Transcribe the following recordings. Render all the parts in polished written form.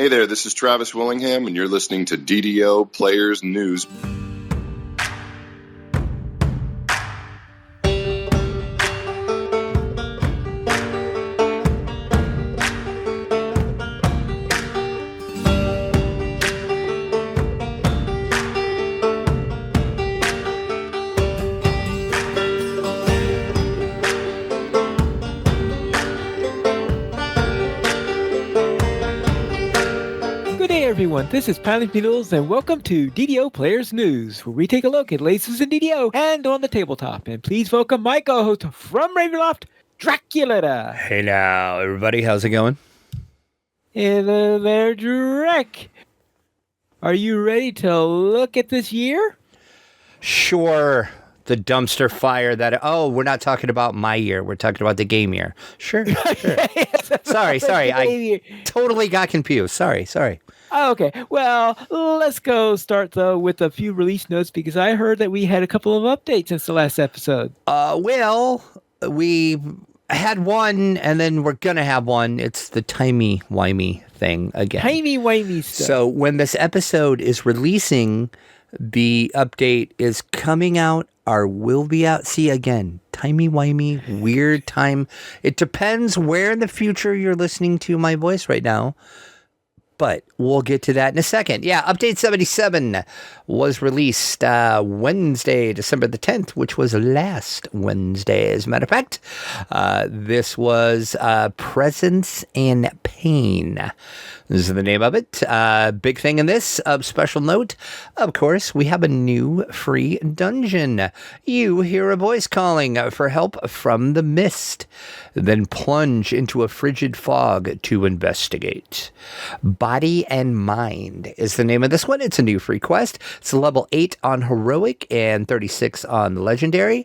Hey there, this is Travis Willingham, and you're listening to DDO Players News. Everyone, this is Pilot Beatles, and welcome to DDO Players News, where we take a look at latest in DDO and on the tabletop. And please welcome my co-host from Ravenloft, Dracula. Hey now, everybody, how's it going? Hello there, Drac. Are you ready to look at this year? Sure. The dumpster fire that... Oh, we're not talking about my year. We're talking about the game year. Sure. Yes, sorry. I totally got confused. Sorry. Oh, okay. Well, let's go start, though, with a few release notes, because I heard that we had a couple of updates since the last episode. Well, we had one, and then we're going to have one. It's the timey-wimey thing again. Timey-wimey stuff. So when this episode is releasing, the update is coming out or will be out. See, again, timey-wimey, weird time. It depends where in the future you're listening to my voice right now. But we'll get to that in a second. Yeah, Update 77 was released Wednesday, December the 10th, which was last Wednesday, as a matter of fact. This was Presence and Pain. This is the name of it. Big thing in this, special note, of course, we have a new free dungeon. You hear a voice calling for help from the mist. Then plunge into a frigid fog to investigate. Body and Mind is the name of this one. It's a new free quest. It's a level 8 on Heroic and 36 on Legendary.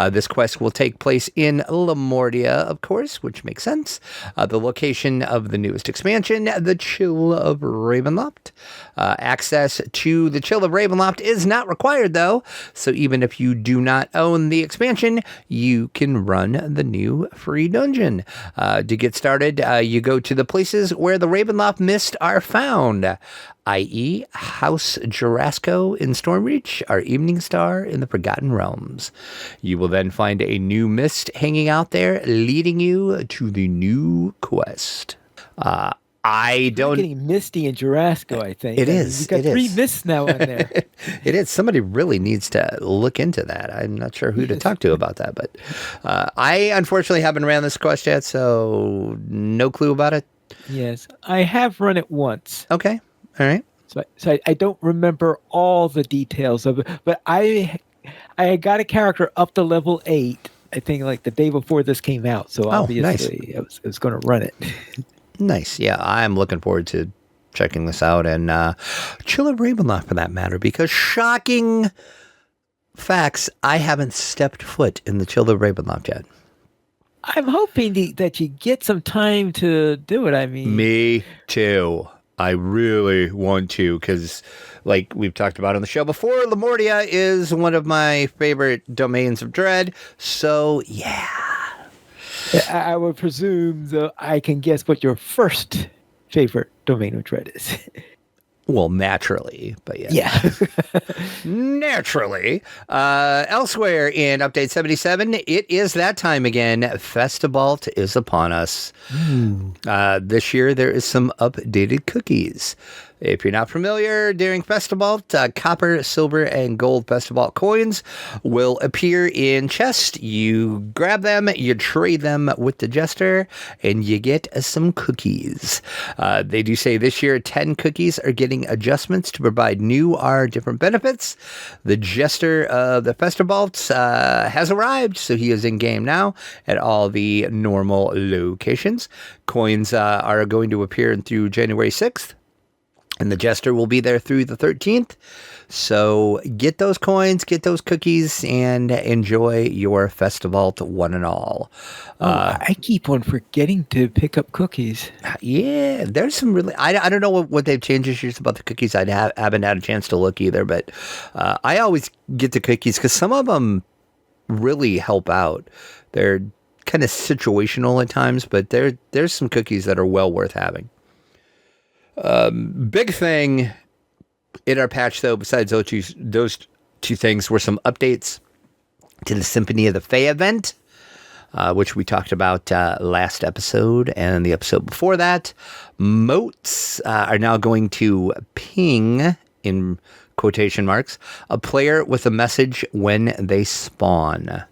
This quest will take place in Lamordia, of course, which makes sense. The location of the newest expansion, the Chill of Ravenloft. Access to the Chill of Ravenloft is not required, though. So even if you do not own the expansion, you can run the new free dungeon. To get started, you go to the places where the Ravenloft Mist are found, i.e. House Jarasco in Stormreach, our Evening Star in the Forgotten Realms. You will then find a new mist hanging out there, leading you to the new quest. I don't... It's getting misty in Jarasco, I think. It is. You've got three mists now on there. It is. Somebody really needs to look into that. I'm not sure who to talk to about that, but I unfortunately haven't ran this quest yet, so no clue about it. Yes, I have run it once. Okay, all right. So I don't remember all the details of it, but I got a character up to level 8, I think like the day before this came out, so obviously nice. I was going to run it. Nice. Yeah, I'm looking forward to checking this out, and Chill of Ravenloft for that matter, because shocking facts, I haven't stepped foot in the Chill of Ravenloft yet. I'm hoping that you get some time to do it. I mean, me too. I really want to, because like we've talked about on the show before, Lamordia is one of my favorite domains of dread. So yeah. I would presume, though, I can guess what your first favorite domain of dread is. Well, naturally, but yeah. Yeah. Naturally. Elsewhere in Update 77, it is that time again. Festivalt is upon us. This year, there is some updated cookies. If you're not familiar, during Festivalt, copper, silver, and gold Festivalt coins will appear in chests. You grab them, you trade them with the Jester, and you get some cookies. They do say this year 10 cookies are getting adjustments to provide new or different benefits. The Jester of the Festivalt has arrived, so he is in game now at all the normal locations. Coins are going to appear through January 6th. And the Jester will be there through the 13th. So get those coins, get those cookies, and enjoy your Festivalt one and all. I keep on forgetting to pick up cookies. Yeah, there's some really... I don't know what they've changed this year about the cookies. I haven't had a chance to look either. But I always get the cookies because some of them really help out. They're kind of situational at times, but there's some cookies that are well worth having. Big thing in our patch, though, besides those two things, were some updates to the Symphony of the Fae event, which we talked about last episode and the episode before that. Moats are now going to ping, in quotation marks, a player with a message when they spawn.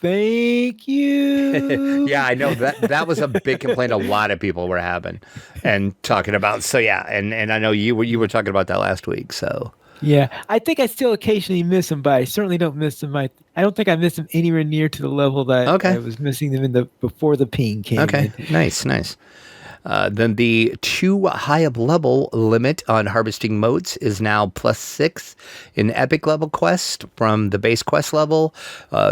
Thank you. Yeah, I know that was a big complaint a lot of people were having and talking about. So yeah, and I know you were talking about that last week. So Yeah, I think I still occasionally miss them, but I certainly don't miss them. I don't think I miss them anywhere near to the level that Okay. I was missing them before the ping came okay, in. nice. Then the too high of level limit on harvesting motes is now +6 in epic level quest from the base quest level,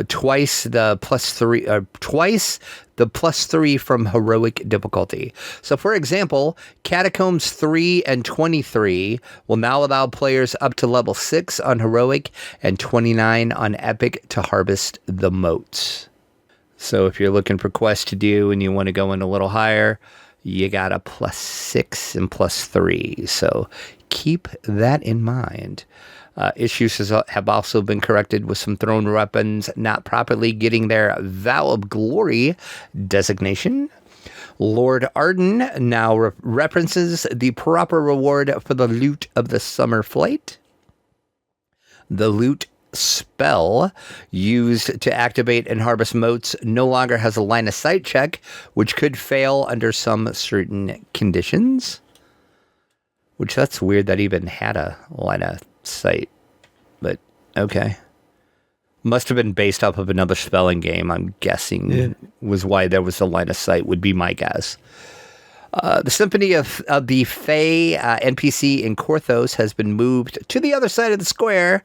twice the +3 from heroic difficulty. So, for example, Catacombs 3 and 23 will now allow players up to level 6 on heroic and 29 on epic to harvest the motes. So, if you're looking for quests to do and you want to go in a little higher, you got a +6 and +3. So keep that in mind. Issues have also been corrected with some thrown weapons not properly getting their Vow of Glory designation. Lord Arden now references the proper reward for the loot of the summer flight. The loot spell used to activate and harvest motes no longer has a line of sight check, which could fail under some certain conditions. Which that's weird that even had a line of sight. But okay. Must have been based off of another spelling game, I'm guessing, was why there was a line of sight, would be my guess. The Symphony of the Fae NPC in Korthos has been moved to the other side of the square.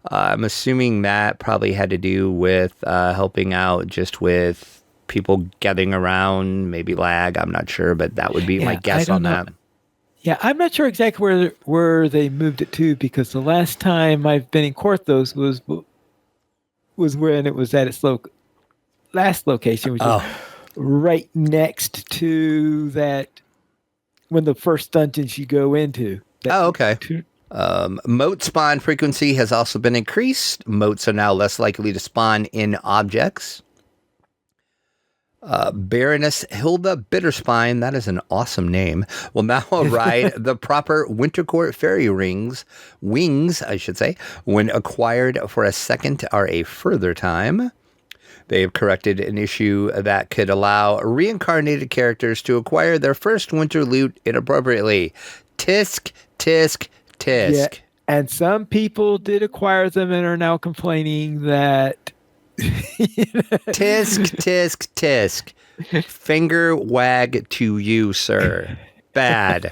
I'm assuming that probably had to do with helping out just with people gathering around, maybe lag. I'm not sure, but that would be my guess on that. Yeah, I'm not sure exactly where they moved it to, because the last time I've been in Korthos was when it was at its last location, which was right next to that, when the first dungeons you go into. Okay. Mote spawn frequency has also been increased. Motes are now less likely to spawn in objects. Baroness Hilda Bitterspine, that is an awesome name, will now ride the proper Wintercourt fairy wings, I should say, when acquired for a second or a further time. They have corrected an issue that could allow reincarnated characters to acquire their first winter loot inappropriately. Tisk, tisk, tisk. Yeah, and some people did acquire them and are now complaining that tisk, tisk, tisk. Finger wag to you, sir. Bad.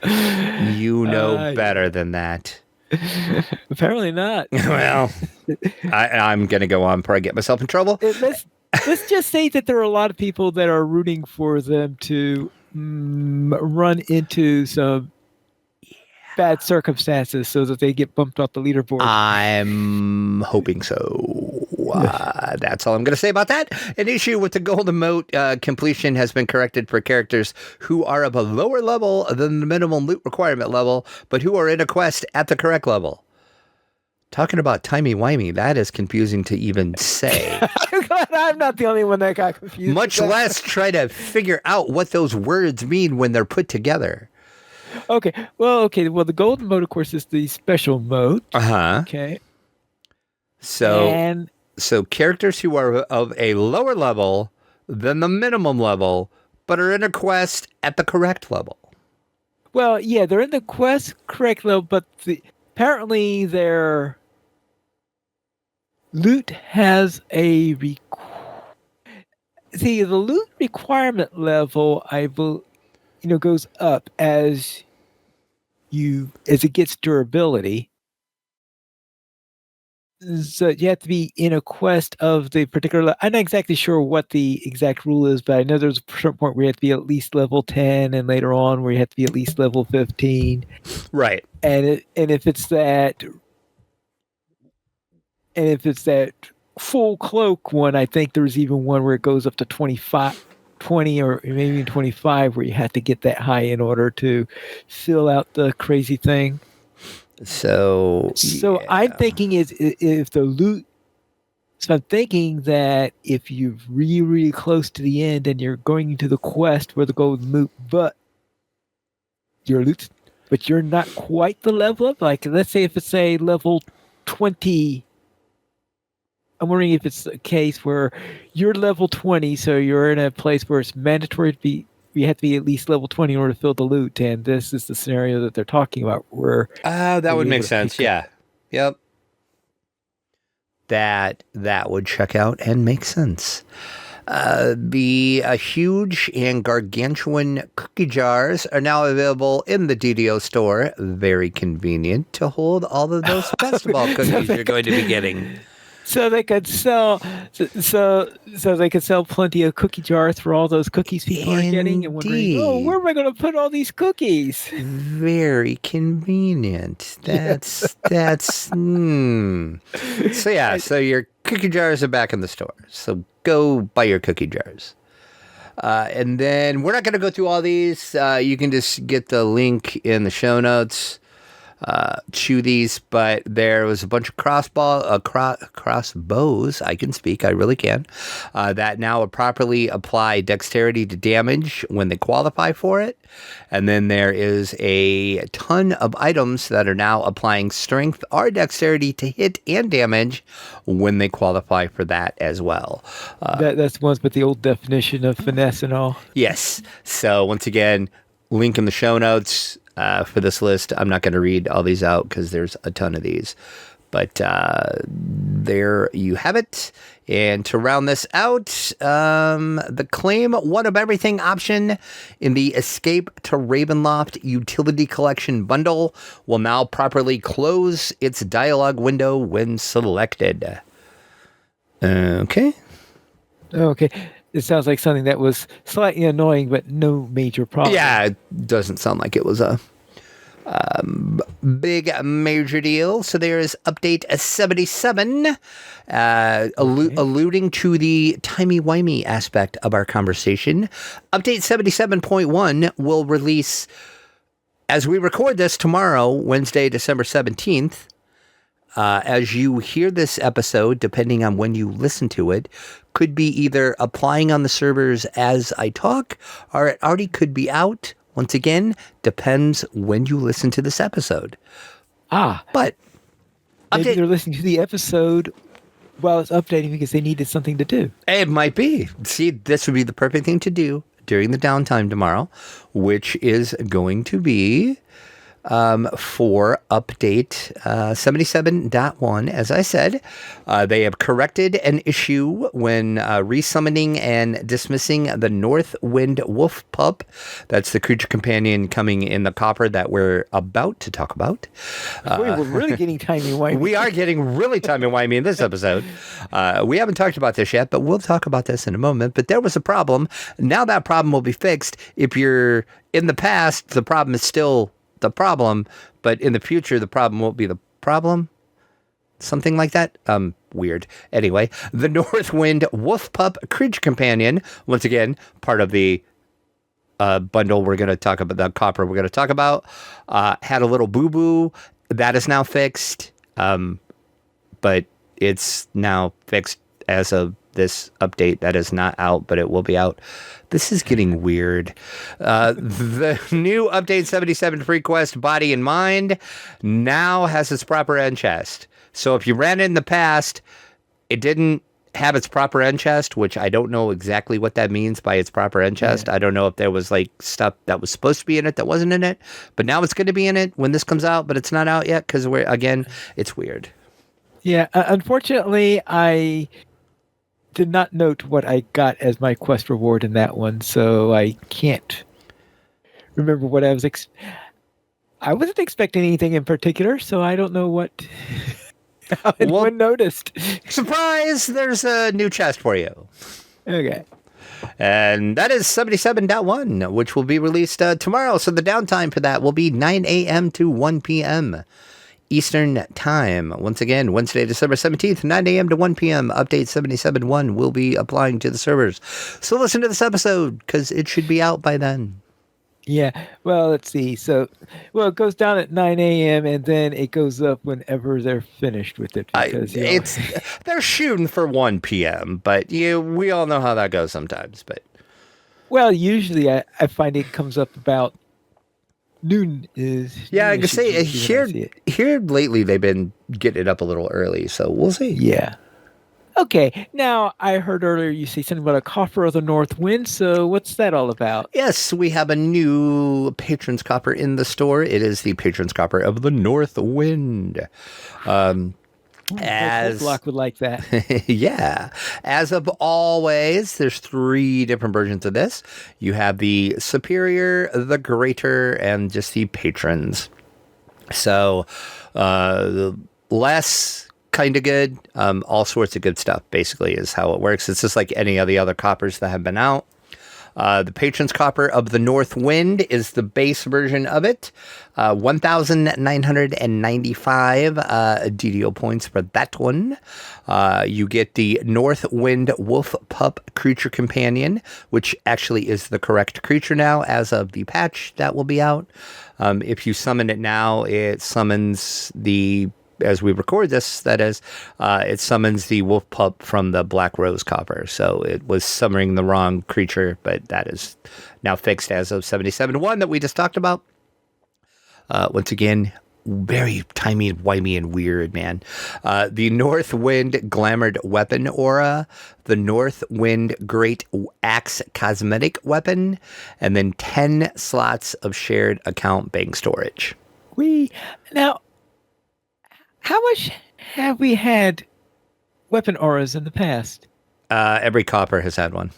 You know better than that. Apparently not. Well, I'm going to go on before I get myself in trouble. Let's just say that there are a lot of people that are rooting for them to run into some bad circumstances so that they get bumped off the leaderboard. I'm hoping so. That's all I'm going to say about that. An issue with the Golden Mote completion has been corrected for characters who are of a lower level than the minimum loot requirement level, but who are in a quest at the correct level. Talking about timey-wimey, that is confusing to even say. I'm glad I'm not the only one that got confused. Much less try to figure out what those words mean when they're put together. Okay. Well, the golden mode, of course, is the special mode. Okay. So characters who are of a lower level than the minimum level, but are in a quest at the correct level. Well, yeah, they're in the quest correct level, but apparently their loot has a the loot requirement level, goes up as it gets durability. So you have to be in a quest of the particular. I'm not exactly sure what the exact rule is, but I know there's a certain point where you have to be at least level 10, and later on where you have to be at least level 15. Right. And if it's that full cloak one, I think there's even one where it goes up to 25 20 or maybe even 25 where you have to get that high in order to fill out the crazy thing. So So I'm thinking is if the loot. So I'm thinking that if you're really, really close to the end and you're going into the quest for the golden loot, but you're not quite the level up. Like let's say if it's a level 20. I'm wondering if it's a case where you're level 20, so you're in a place where it's mandatory to be. You have to be at least level 20 in order to fill the loot, and this is the scenario that they're talking about. Where that would make sense. Yeah. Yep. That would check out and make sense. The huge and gargantuan cookie jars are now available in the DDO store. Very convenient to hold all of those basketball cookies you're going to be getting. So they could sell, so they could sell plenty of cookie jars for all those cookies people are getting, and wondering, oh, where am I going to put all these cookies? Very convenient. That's. So yeah, so your cookie jars are back in the store. So go buy your cookie jars. And then we're not going to go through all these. You can just get the link in the show notes. To these, but there was a bunch of crossbows, I can speak, I really can, that now properly apply dexterity to damage when they qualify for it. And then there is a ton of items that are now applying strength or dexterity to hit and damage when they qualify for that as well. That's ones with the old definition of finesse and all. Yes. So once again, link in the show notes. For this list, I'm not going to read all these out because there's a ton of these. But there you have it. And to round this out, the claim one of everything option in the Escape to Ravenloft Utility Collection bundle will now properly close its dialogue window when selected. Okay. Okay. It sounds like something that was slightly annoying, but no major problem. Yeah, it doesn't sound like it was a big major deal. So there is update 77, alluding to the timey-wimey aspect of our conversation. Update 77.1 will release, as we record this tomorrow, Wednesday, December 17th. As you hear this episode, depending on when you listen to it, could be either applying on the servers as I talk, or it already could be out. Once again, depends when you listen to this episode. But maybe they're listening to the episode while it's updating because they needed something to do. It might be. See, this would be the perfect thing to do during the downtime tomorrow, which is going to be for update 77.1. As I said, they have corrected an issue when resummoning and dismissing the Northwind Wolf Pup. That's the creature companion coming in the copper that we're about to talk about. We're really getting timey-wimey. We are getting really timey-wimey in this episode. We haven't talked about this yet, but we'll talk about this in a moment. But there was a problem. Now that problem will be fixed. If you're in the past, the problem is still the problem, but in the future, the problem won't be the problem. Something like that. Weird. Anyway, the Northwind Wolf Pup Creature Companion, once again, part of the bundle we're going to talk about, the copper we're going to talk about, had a little boo-boo. That is now fixed, but it's now fixed as of this update. That is not out, but it will be out. This is getting weird. The new update 77 free quest Body and Mind now has its proper end chest. So if you ran it in the past, it didn't have its proper end chest, which I don't know exactly what that means by its proper end chest. Yeah. I don't know if there was like stuff that was supposed to be in it that wasn't in it, but now it's going to be in it when this comes out, but it's not out yet because it's weird. Yeah, unfortunately, I did not note what I got as my quest reward in that one, so I can't remember what I was I wasn't expecting anything in particular, so I don't know what how anyone noticed. Surprise! There's a new chest for you. Okay. And that is 77.1, which will be released tomorrow, so the downtime for that will be 9 a.m. to 1 p.m. Eastern Time. Once again, Wednesday, December 17th, 9 a.m. to 1 p.m. Update 77.1 will be applying to the servers. So listen to this episode because it should be out by then. Yeah. Well, let's see. So, it goes down at 9 a.m. and then it goes up whenever they're finished with it. Because they're shooting for 1 p.m., but we all know how that goes sometimes. But usually I find it comes up about noon. I can say here lately they've been getting it up a little early, so we'll see. Yeah. Okay, now I heard earlier you say something about a Coffer of the North Wind, so what's that all about? Yes, we have a new Patron's Copper in the store. It is the Patron's Copper of the North Wind. As Block would like that. Yeah. As of always, there's 3 different versions of this. You have the Superior, the Greater, and just the Patrons. So, less kind of good, all sorts of good stuff, basically, is how it works. It's just like any of the other coppers that have been out. The Patron's Copper of the North Wind is the base version of it. 1,995 DDO points for that one. You get the North Wind Wolf Pup Creature Companion, which actually is the correct creature now as of the patch that will be out. If you summon it now, it summons as we record this, that is, it summons the wolf pup from the Black Rose Copper. So it was summoning the wrong creature, but that is now fixed as of 77.1 that we just talked about. Once again, very timey-wimey and weird, man. The North Wind Glamored Weapon Aura, the North Wind Great Axe Cosmetic Weapon, and then 10 slots of shared account bank storage. Now, how much have we had weapon auras in the past? Every copper has had one.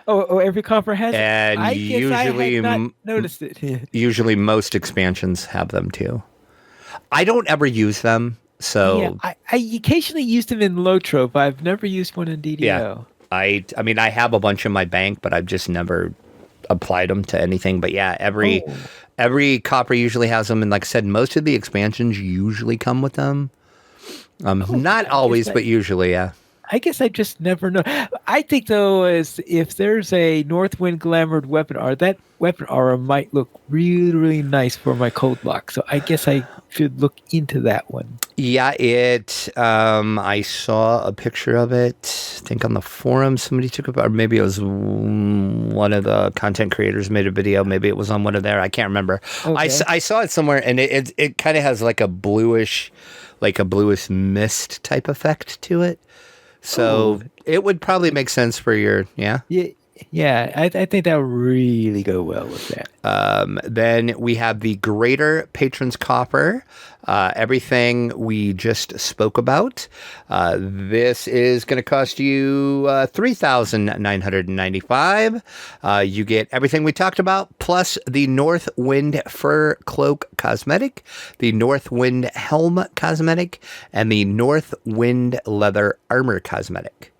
Oh, every copper has it? And I guess usually, I had not noticed it. Usually most expansions have them too. I don't ever use them, so... Yeah, I occasionally use them in Lotro, but I've never used one in DDO. Yeah, I mean, I have a bunch in my bank, but I've just never applied them to anything. But yeah, every copper usually has them, and like I said, most of the expansions usually come with them. Not always, but usually, yeah. I guess I just never know. I think, though, is if there's a Northwind Glamored weapon aura, that weapon aura might look really, really nice for my code block. So I guess I should look into that one. Yeah, I saw a picture of it, I think on the forum somebody took it, or maybe it was one of the content creators made a video. Maybe it was on one of their, I can't remember. Okay. I saw it somewhere, and it kind of has like a bluish mist type effect to it. So it would probably make sense for your, yeah. Yeah, I think that would really go well with that. Then we have the Greater Patron's Copper, everything we just spoke about. This is going to cost you 3,995. You get everything we talked about, plus the North Wind Fur Cloak Cosmetic, the North Wind Helm Cosmetic, and the North Wind Leather Armor Cosmetic.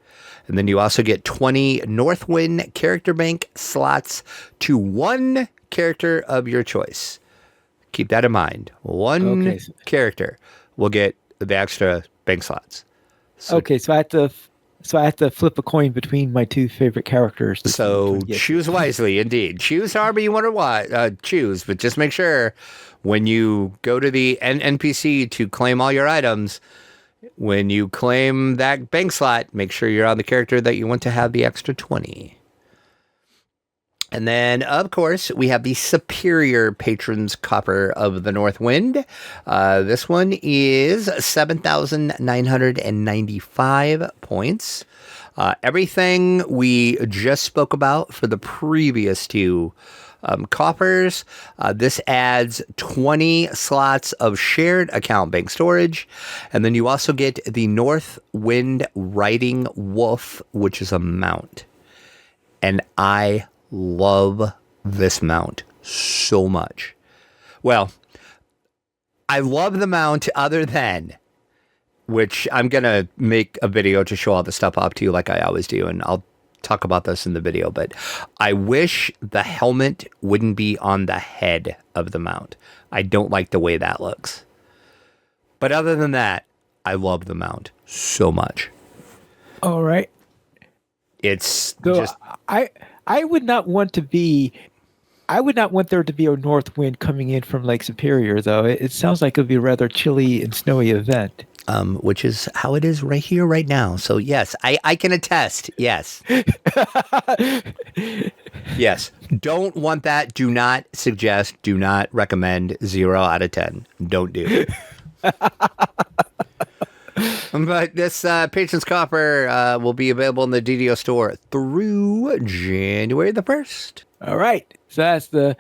And then you also get 20 Northwind character bank slots to one character of your choice. Keep that in mind. One character will get the extra bank slots. So I have to flip a coin between my 2 favorite characters. So choose wisely, indeed. Choose however you want to choose, but just make sure when you go to the NPC to claim all your items, when you claim that bank slot, make sure you're on the character that you want to have the extra 20. And then, of course, we have the Superior Patron's Copper of the North Wind. This one is 7,995 points. Everything we just spoke about for the previous 2 coppers. This adds 20 slots of shared account bank storage. And then you also get the North Wind Riding Wolf, which is a mount. And I love this mount so much. Well, I love the mount other than, which I'm going to make a video to show all the stuff off to you like I always do. And I'll talk about this in the video, but I wish the helmet wouldn't be on the head of the mount. I don't like the way that looks. But other than that, I love the mount so much. All right. It's So just I would not want there to be a north wind coming in from Lake Superior, though. It sounds like it would be a rather chilly and snowy event. which is how it is right here, right now. So yes, I can attest. Yes. Yes. Don't want that. Do not suggest. Do not recommend. 0 out of 10. Don't do it. But this Patrons Coffer will be available in the DDO store through January the 1st. All right. So that's the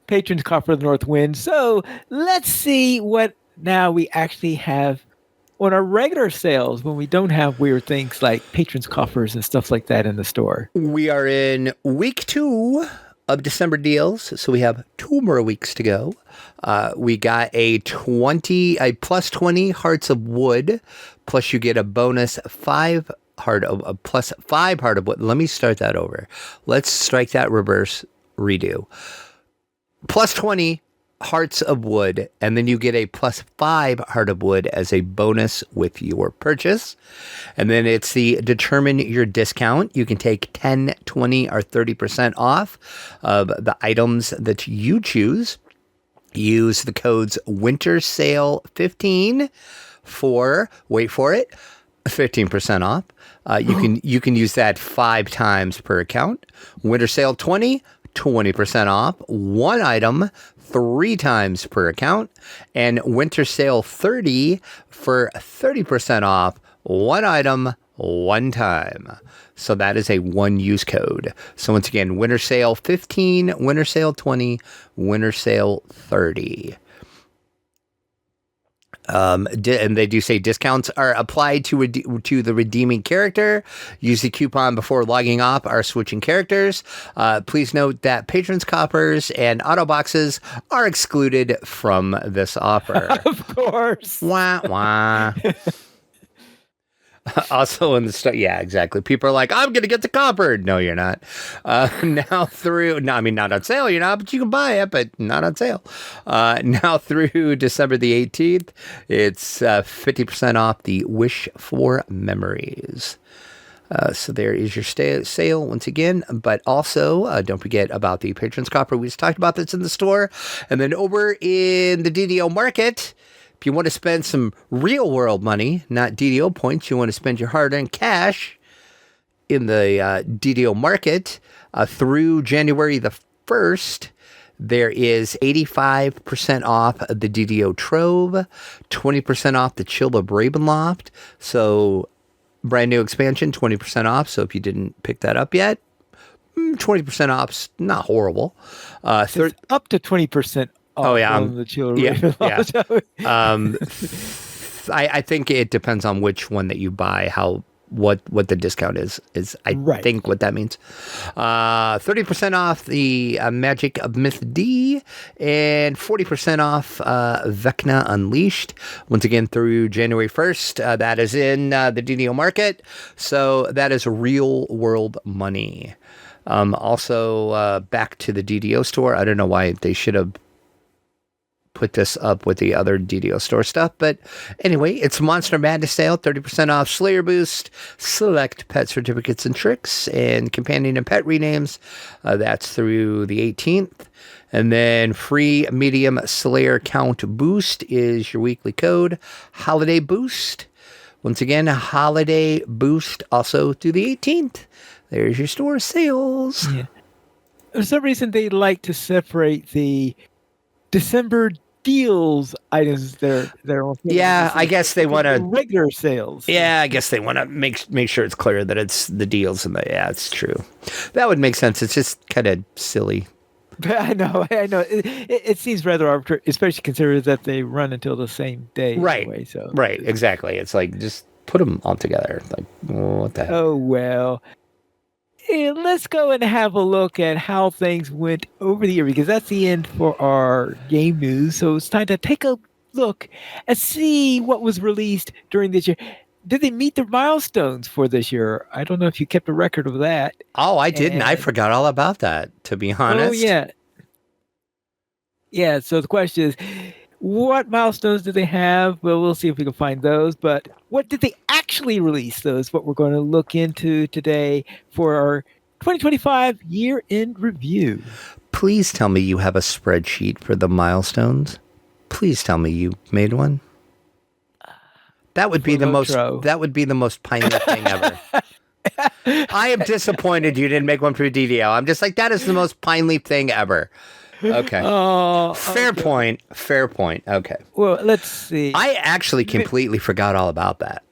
Patrons Coffer of the North Wind. So let's see what now we actually have on our regular sales when we don't have weird things like Patrons Coffers and stuff like that in the store. We are in week 2 of December deals, so we have 2 more weeks to go. We got a plus 20 Hearts of Wood, plus you get a bonus 5 plus 5 Heart of Wood. Let me start that over. Let's strike that reverse, redo. Plus 20 Hearts of Wood, and then you get a plus 5 Heart of Wood as a bonus with your purchase. And then it's the determine your discount. You can take 10, 20, or 30% off of the items that you choose. Use the codes Winter Sale 15 for, wait for it, 15% off. You can use that 5 times per account. Winter Sale 20, 20% off. 1 item 3 times per account, and Winter Sale 30 for 30% off. 1 item, 1 time. So that is a 1-use code. So once again, Winter Sale 15, Winter Sale 20, Winter Sale 30. And they do say discounts are applied to the redeeming character. Use the coupon before logging off or switching characters. Please note that patrons, coppers, and auto boxes are excluded from this offer. Of course. Wah, wah. Also in the store, yeah, exactly. People are like, I'm going to get the copper. No, you're not. Not on sale, you're not, but you can buy it, but not on sale. Now through December the 18th, it's 50% off the Wish for Memories. So there is your sale once again, but also don't forget about the Patrons Copper. We just talked about this in the store. And then over in the DDO market, if you want to spend some real world money, not DDO points, you want to spend your hard-earned cash in the DDO market through January the 1st, there is 85% off the DDO Trove, 20% off the Chill of Ravenloft. So brand new expansion, 20% off. So if you didn't pick that up yet, 20% off's not horrible. Up to 20%. Oh yeah, the I think it depends on which one that you buy, what the discount is I think what that means. 30% off the Magic of Myth D, and 40% off Vecna Unleashed. Once again through January 1st. That is in the DDO market, so that is real world money. Also back to the DDO store. I don't know why they should have put this up with the other DDO store stuff, but anyway, it's Monster Madness sale, 30% off Slayer Boost, select pet certificates and tricks, and companion and pet renames. That's through the 18th. And then free medium Slayer count boost is your weekly code. Holiday Boost. Once again, Holiday Boost also through the 18th. There's your store sales. Yeah. For some reason, they like to separate the December deals items they're on. Yeah, I guess they want to regular sales. Yeah, I guess they want to make sure it's clear that it's the deals and it's true. That would make sense. It's just kind of silly. I know. It seems rather arbitrary, especially considering that they run until the same day. Right. Anyway, so. Right. Exactly. It's like just put them all together. Like, what the hell? Oh well. Let's go and have a look at how things went over the year, because that's the end for our game news. So it's time to take a look and see what was released during this year. Did they meet their milestones for this year? I don't know if you kept a record of that. Oh, I didn't. I forgot all about that, to be honest. Oh, yeah. Yeah, so the question is, What milestones do they have? Well, we'll see if we can find those. But what did they actually release? Those what we're going to look into today for our 2025 year-end review. Please tell me you have a spreadsheet for the milestones. Please tell me you made one. That would be the most. That would be the most piney thing ever. I am disappointed you didn't make one for DDO. I'm just like, that is the most piney thing ever. Okay. Fair point. Fair point. Okay. Well, let's see. I actually completely forgot all about that.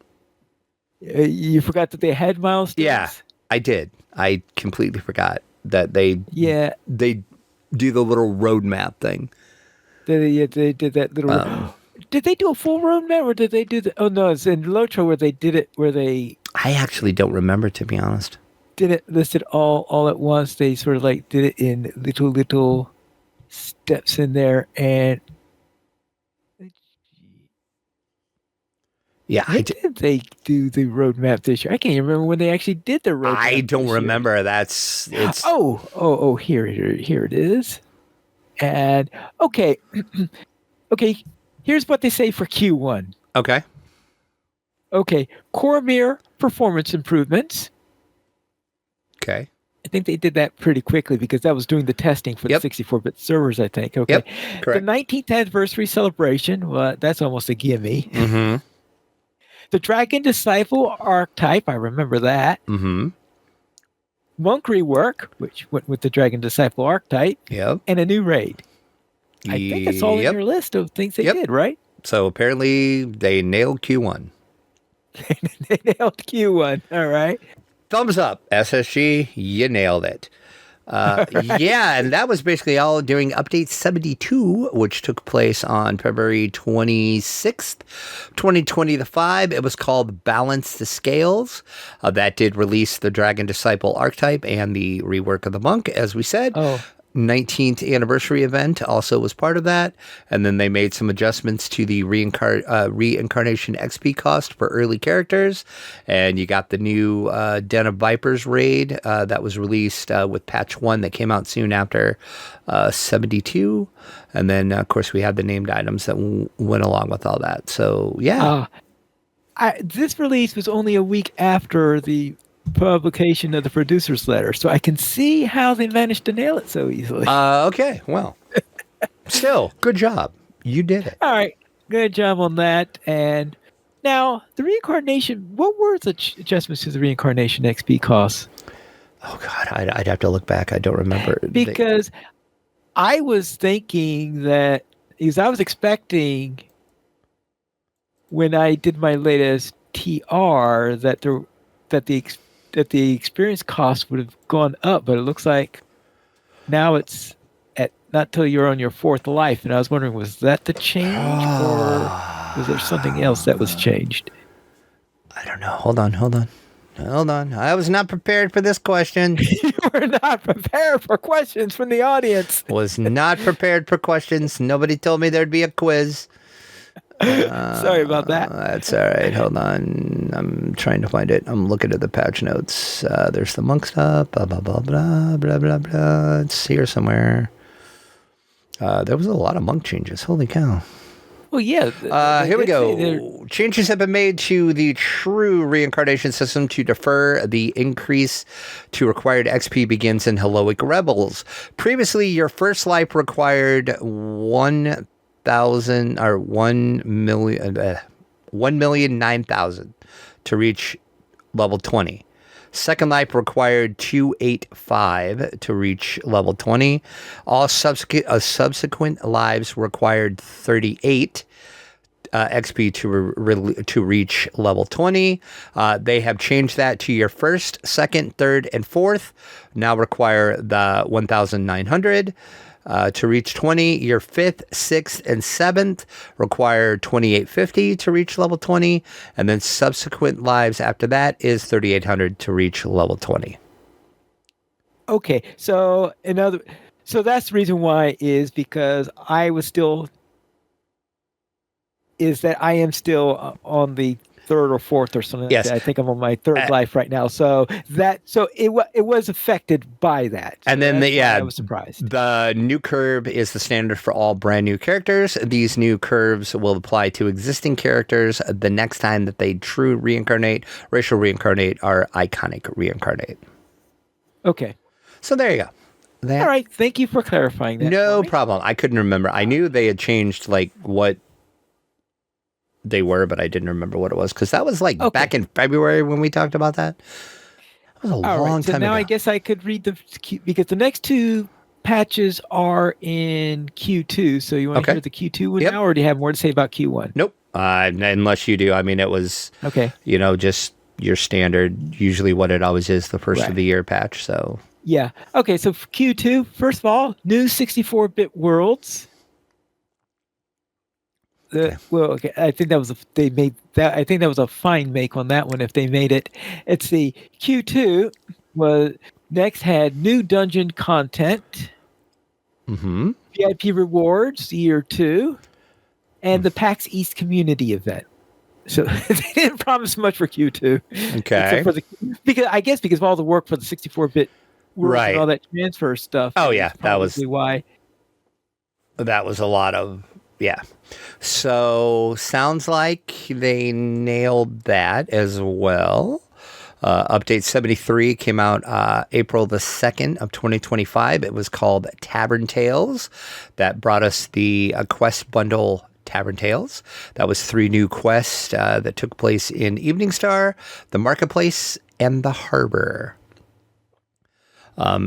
You forgot that they had milestones? Yeah, I did. I completely forgot that they do the little roadmap thing. They did that little. Did they do a full roadmap, or did they do the? Oh no, it's in Lotro where they did it. Where they? I actually don't remember, to be honest. Did it listed all at once? They sort of like did it in little steps in there, and yeah, when did they do the roadmap this year? I can't even remember when they actually did the roadmap. I don't remember. Year. It's Here it is, and okay. Here's what they say for Q1. Okay. Core mirror performance improvements. Okay. I think they did that pretty quickly because that was doing the testing for the 64-bit servers, I think. Okay. Yep. Correct. The 19th anniversary celebration, well, that's almost a gimme. Mm-hmm. The Dragon Disciple archetype, I remember that. Mm-hmm. Monk rework, which went with the Dragon Disciple archetype. Yep. And a new raid. I think that's all in your list of things they did, right? So apparently they nailed Q1. They nailed Q1. All right. Thumbs up, SSG. You nailed it. Right. Yeah, and that was basically all during Update 72, which took place on February 26th, 2025. It was called Balance the Scales. That did release the Dragon Disciple archetype and the rework of the Monk, as we said. 19th anniversary event also was part of that. And then they made some adjustments to the reincarnation XP cost for early characters. And you got the new Den of Vipers raid that was released with patch 1 that came out soon after 72. And then, of course, we had the named items that went along with all that. So, yeah. This release was only a week after the publication of the producer's letter, so I can see how they managed to nail it so easily. Okay, well, still, good job. You did it. All right, good job on that. And now, the reincarnation, what were the adjustments to the reincarnation XP costs? Oh, God, I'd have to look back. I don't remember. Because I was thinking that, because I was expecting when I did my latest TR that the experience cost would have gone up, but it looks like now it's at not till you're on your 4th life. And I was wondering, was that the change, or was there something else that was changed? I don't know. Hold on. I was not prepared for this question. You were not prepared for questions from the audience. Was not prepared for questions. Nobody told me there'd be a quiz. Sorry about that. That's all right. Hold on. I'm trying to find it. I'm looking at the patch notes. There's the monk stuff. Blah, blah, blah, blah, blah, blah, blah. It's here somewhere. There was a lot of monk changes. Holy cow. Well, yeah. Here we go. Changes have been made to the true reincarnation system to defer the increase to required XP begins in Heroic Rebels. Previously, your first life required 1,000 or 1,009,000 to reach level 20. Second life required 285 to reach level 20. All subsequent lives required 38 XP to reach level 20. They have changed that to your first, second, third, and fourth now require the 1,900. To reach 20, your 5th, 6th, and 7th require 2850 to reach level 20, and then subsequent lives after that is 3800 to reach level 20. Okay, so that's the reason why is because I am still on the third or fourth or something Yes. like that. I think I'm on my third life right now. So it was affected by that. So And then I was surprised. The new curve is the standard for all brand new characters. These new curves will apply to existing characters the next time that they true reincarnate, racial reincarnate, or iconic reincarnate. Okay. So there you go. All right. Thank you for clarifying that. No problem. I couldn't remember. I knew they had changed like what they were, but I didn't remember what it was because that was like back in February when we talked about that. That was a long time ago. Now I guess I could read because the next two patches are in Q2. So you want to hear the Q2 one now, or do you have more to say about Q1? Nope. Unless you do. I mean, it was just your standard, usually what it always is, the first of the year patch. So. Yeah. Okay. So for Q2, first of all, new 64-bit worlds. I think that was they made that. I think that was a fine make on that one if they made it. It's the Q2 was next had new dungeon content, VIP rewards year 2, and the PAX East community event. So they didn't promise much for Q2. Okay. Because of all the work for the 64-bit. And all that transfer stuff. Oh yeah, that was why. That was a lot of So sounds like they nailed that as well. Update 73 came out April the 2nd of 2025. It was called Tavern Tales. That brought us the quest bundle Tavern Tales. That was 3 new quests that took place in Evening Star, the Marketplace, and the Harbor.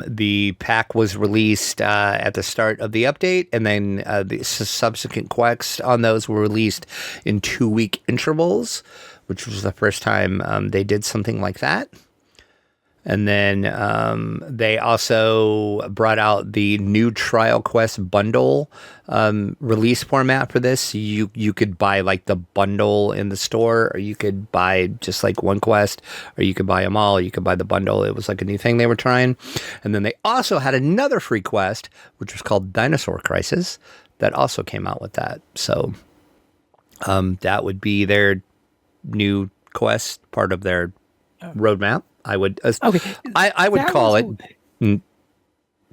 The pack was released at the start of the update, and then the subsequent quests on those were released in 2-week intervals, which was the first time they did something like that. And then they also brought out the new Trial Quest bundle release format for this. You could buy like the bundle in the store, or you could buy just like one quest, or you could buy them all, or you could buy the bundle. It was like a new thing they were trying. And then they also had another free quest, which was called Dinosaur Crisis, that also came out with that. So that would be their new quest, part of their roadmap. I would I would call it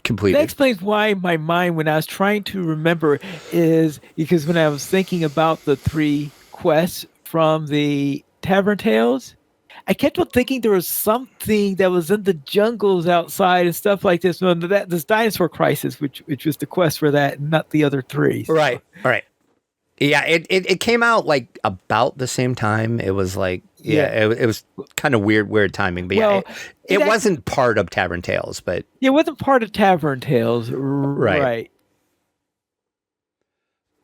completely. That explains why my mind, when I was trying to remember, is because when I was thinking about the 3 quests from the Tavern Tales, I kept on thinking there was something that was in the jungles outside and stuff like this. No, this Dinosaur Crisis, which was the quest for that, not the other 3. So. Right. Yeah, it came out like about the same time. It was like it was kind of weird timing, but it wasn't part of Tavern Tales, but it wasn't part of Tavern Tales, right?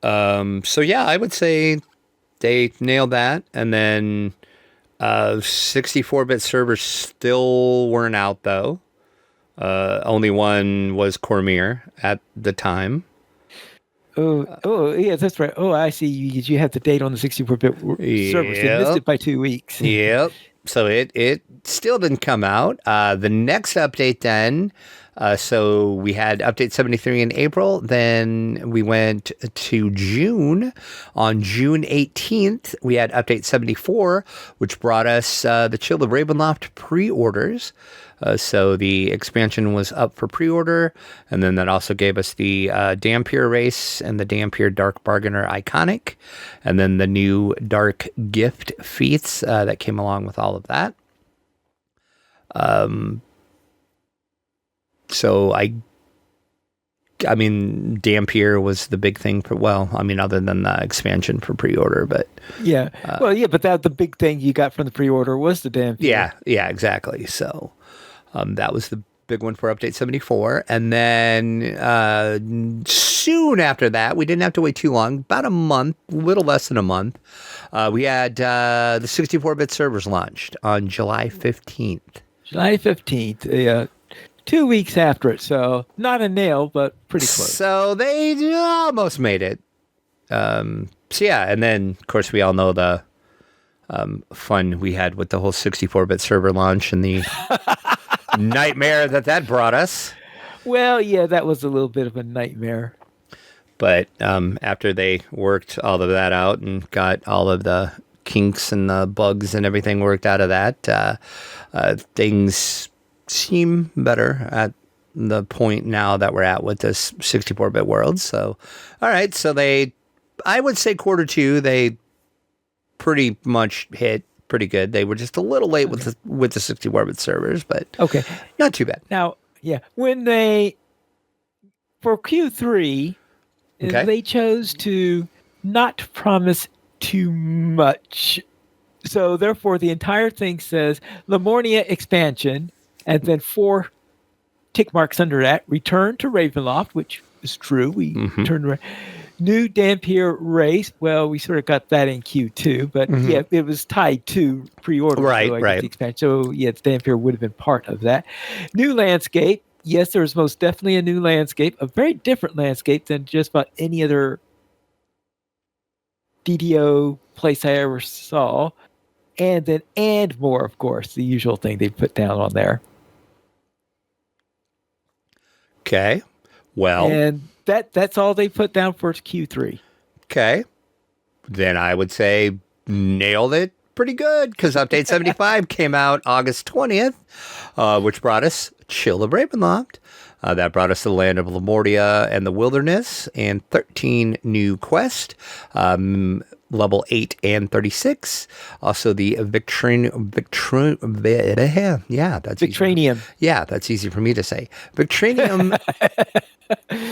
So yeah, I would say they nailed that, and then 64-bit servers still weren't out though. Only one was Cormier at the time. Oh, yeah, that's right. Oh, I see. You have the date on the 64-bit server. So you missed it by 2 weeks. Yep. So it still didn't come out. The next update then, so we had update 73 in April. Then we went to June. On June 18th, we had update 74, which brought us the Chill of Ravenloft pre-orders. So the expansion was up for pre-order, and then that also gave us the Dampier Race and the Dampier Dark Bargainer Iconic, and then the new Dark Gift Feats that came along with all of that. So I mean, Dampier was the big thing for, other than the expansion for pre-order, but... Yeah. But the big thing you got from the pre-order was the Dampier. Yeah, exactly. So... that was the big one for update 74. And then soon after that, we didn't have to wait too long, about a month, a little less than a month, we had the 64-bit servers launched on July 15th. July 15th, yeah. 2 weeks after it, so not a nail, but pretty close. So they almost made it. And then, of course, we all know the fun we had with the whole 64-bit server launch and the... nightmare that brought us. Well, yeah, that was a little bit of a nightmare. But after they worked all of that out and got all of the kinks and the bugs and everything worked out of that. Things seem better at the point now that we're at with this 64-bit world. So, all right. So I would say quarter two, they pretty much hit pretty good. They were just a little late with the 64-bit servers, but not too bad. Now, when for Q3, they chose to not promise too much. So therefore, the entire thing says Lamornia expansion, and then 4 tick marks under that. Return to Ravenloft, which is true. We returned to new Dampier race. Well, we sort of got that in Q2, but it was tied to pre-order. Right, so right. The expansion. So Dampier would have been part of that. New landscape. Yes, there's most definitely a new landscape, a very different landscape than just about any other DDO place I ever saw. And more, of course, the usual thing they put down on there. Okay. Well. And that's all they put down for Q3. Okay. Then I would say nailed it pretty good, because Update 75 came out August 20th, which brought us Chill of Ravenloft. That brought us to the land of Lamortia and the Wilderness, and 13 new quests, level 8 and 36. Also the Victranium. Yeah, that's easy for me to say. Victranium.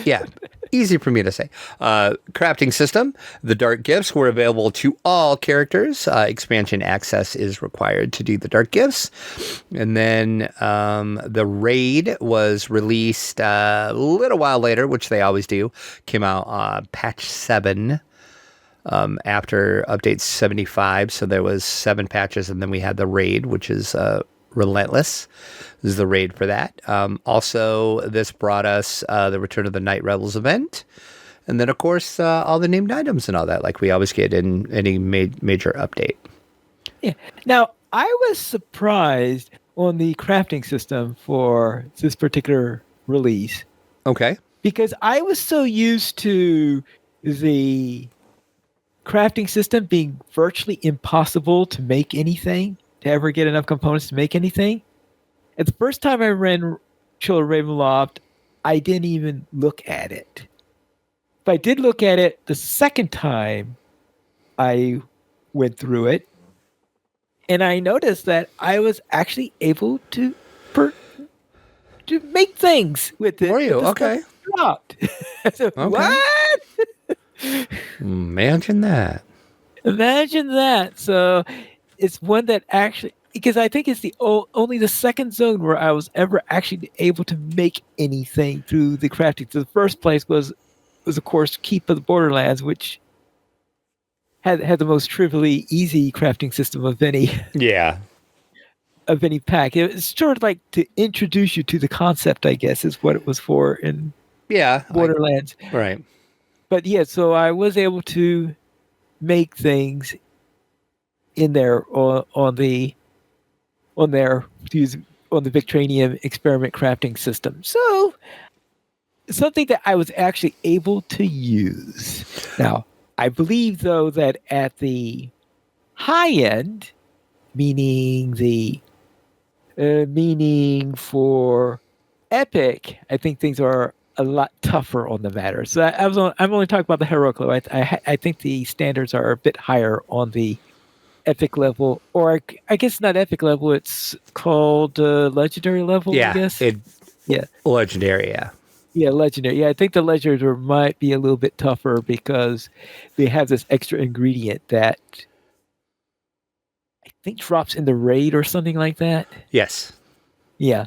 Yeah, easy for me to say. Crafting system. The Dark Gifts were available to all characters. Expansion access is required to do the Dark Gifts. And then the Raid was released a little while later, which they always do. Came out patch 7 after update 75. So there was 7 patches, and then we had the Raid, which is Relentless. This is the raid for that. Also, this brought us the Return of the Night Rebels event. And then, of course, all the named items and all that, like we always get in any major update. Yeah. Now, I was surprised on the crafting system for this particular release. Okay. Because I was so used to the crafting system being virtually impossible to make anything, to ever get enough components to make anything. And the first time I ran Chill of Ravenloft, I didn't even look at it. But I did look at it the second time I went through it, and I noticed that I was actually able to make things with it. Were you? Okay. Dropped. So, Okay. What? Imagine that. Imagine that. So it's one that actually, because I think it's the only the second zone where I was ever actually able to make anything through the crafting. So the first place was of course Keep of the Borderlands, which had the most trivially easy crafting system of any pack. It was sort of like to introduce you to the concept, I guess, is what it was for in Borderlands. Right. But so I was able to make things in there on the Victranium experiment crafting system. So something that I was actually able to use. Now, I believe though that at the high end, meaning for Epic, I think things are a lot tougher on the matter. So I'm only talking about the heroic level. I think the standards are a bit higher on the epic level, or I guess not epic level. It's called legendary level. Yeah, I guess. Legendary. Yeah. Yeah, legendary. Yeah, I think the legendary might be a little bit tougher because they have this extra ingredient that I think drops in the raid or something like that. Yes. Yeah.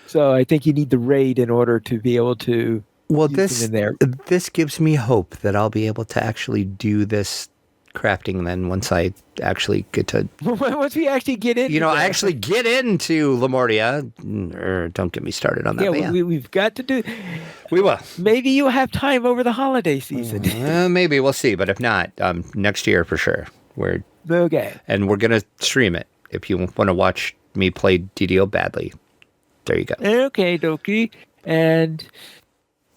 So I think you need the raid in order to be able to use them in there. This gives me hope that I'll be able to actually do this crafting then once I actually get to... Once we actually get into I actually get into Lamortia. Don't get me started on that. Yeah, we've got to do... We will. Maybe you'll have time over the holiday season. Maybe, we'll see. But if not, next year for sure. Okay. And we're going to stream it if you want to watch me play DDO badly. There you go. Okay, dokie. And...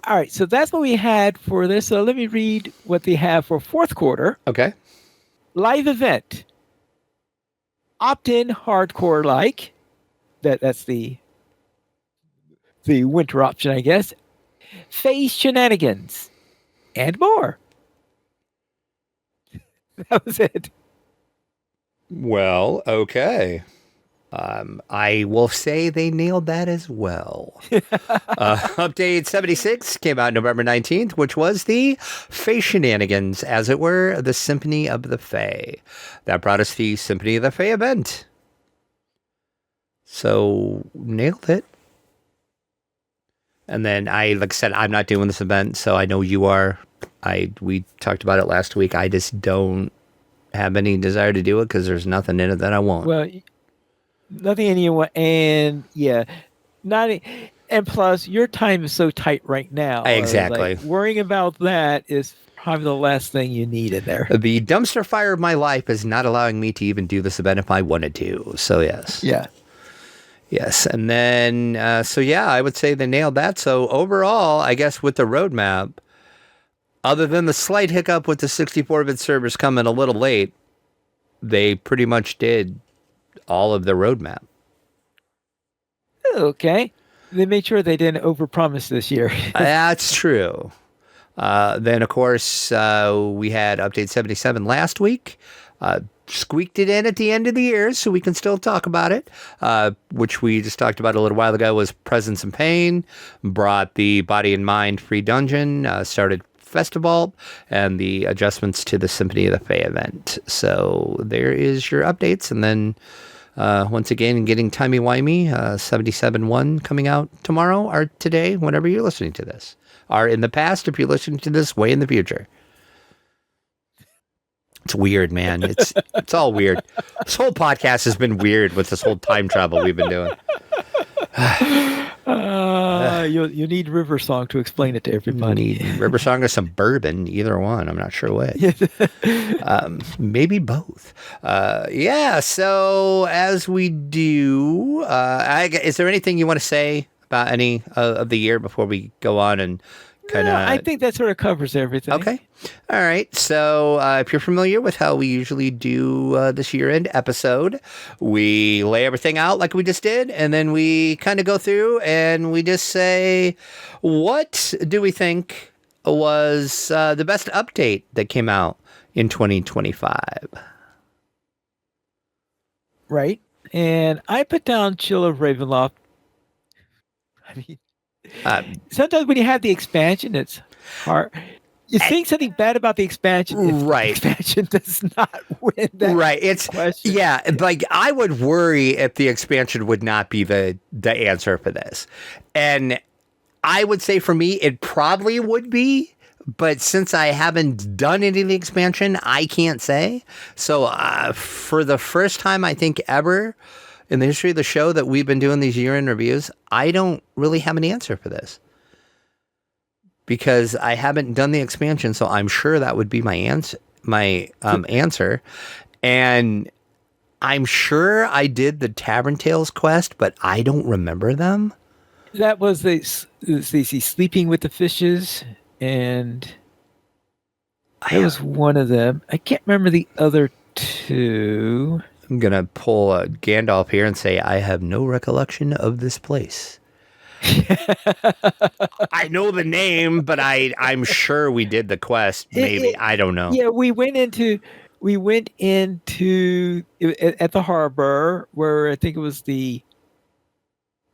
all right, so that's what we had for this. So let me read what they have for fourth quarter. Okay. Live event. opt-in hardcore like. That's the winter option, I guess. Phase shenanigans and more. That was it. Well, okay. I will say they nailed that as well. Update 76 came out November 19th, which was the Fae Shenanigans, as it were, the Symphony of the Fae. That brought us the Symphony of the Fae event. So, nailed it. And then like I said, I'm not doing this event, so I know you are. We talked about it last week. I just don't have any desire to do it because there's nothing in it that I want. Well, nothing anyone, and and plus your time is so tight right now. Exactly. Like, worrying about that is probably the last thing you need in there. The dumpster fire of my life is not allowing me to even do this event if I wanted to. So yes. Yeah. Yes. And then, I would say they nailed that. So overall, I guess with the roadmap, other than the slight hiccup with the 64-bit servers coming a little late, they pretty much did all of the roadmap. Okay. They made sure they didn't overpromise this year. That's true. Then, of course, we had Update 77 last week. Squeaked it in at the end of the year, so we can still talk about it, which we just talked about a little while ago, was Presence and Pain, brought the Body and Mind free dungeon, started Festival, and the adjustments to the Symphony of the Fae event. So there is your updates, and then once again, getting timey-wimey, 77.1 coming out tomorrow, or today, whenever you're listening to this, or in the past if you're listening to this way in the future. It's weird, man. It's all weird. This whole podcast has been weird with this whole time travel we've been doing. You need River Song to explain it to everybody. Need River Song or some bourbon, either one. I'm not sure which. Maybe both. So as we do, is there anything you want to say about any of the year before we go on and kind of? I think that sort of covers everything. Okay. All right. So if you're familiar with how we usually do this year-end episode, we lay everything out like we just did, and then we kind of go through and we just say, what do we think was the best update that came out in 2025? Right. And I put down Chill of Ravenloft. I mean, sometimes when you have the expansion, it's hard. You think something bad about the expansion, right? The expansion does not win that. Right. It's question. Yeah. Like I would worry if the expansion would not be the answer for this, and I would say for me it probably would be. But since I haven't done any of the expansion, I can't say. So for the first time, I think ever in the history of the show that we've been doing these year-end reviews, I don't really have an answer for this. Because I haven't done the expansion, so I'm sure that would be my answer. Answer, and I'm sure I did the Tavern Tales quest, but I don't remember them. That was the sleeping with the fishes, and that was one of them. I can't remember the other two. I'm gonna pull a Gandalf here and say I have no recollection of this place. I know the name, but I'm sure we did the quest. Maybe I don't know. Yeah, we went into at the harbor where I think it was the